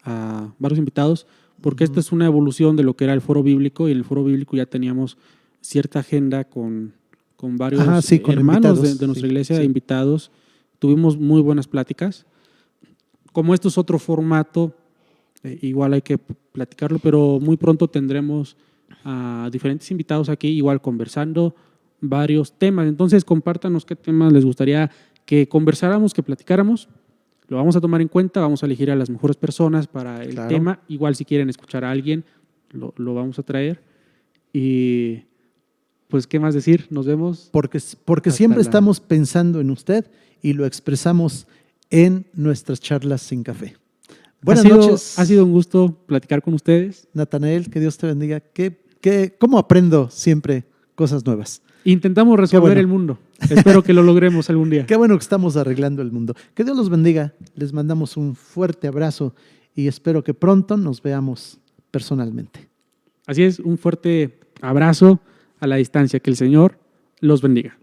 a varios invitados, porque esta es una evolución de lo que era el foro bíblico, y en el foro bíblico ya teníamos cierta agenda con varios con hermanos de nuestra iglesia, invitados. Tuvimos muy buenas pláticas. Como esto es otro formato, igual hay que platicarlo, pero muy pronto tendremos a diferentes invitados aquí, igual conversando varios temas. Entonces, compártanos qué temas les gustaría que conversáramos, que platicáramos. Lo vamos a tomar en cuenta, vamos a elegir a las mejores personas para el tema. Igual si quieren escuchar a alguien, lo vamos a traer. Y pues, ¿qué más decir? Nos vemos. Porque siempre estamos pensando en usted y lo expresamos en nuestras charlas sin café. Buenas noches. Ha sido un gusto platicar con ustedes. Natanael, que Dios te bendiga. ¿Cómo aprendo siempre cosas nuevas? Intentamos resolver bueno. el mundo. Espero que lo logremos algún día. Qué bueno que estamos arreglando el mundo. Que Dios los bendiga. Les mandamos un fuerte abrazo y espero que pronto nos veamos personalmente. Así es, un fuerte abrazo a la distancia. Que el Señor los bendiga.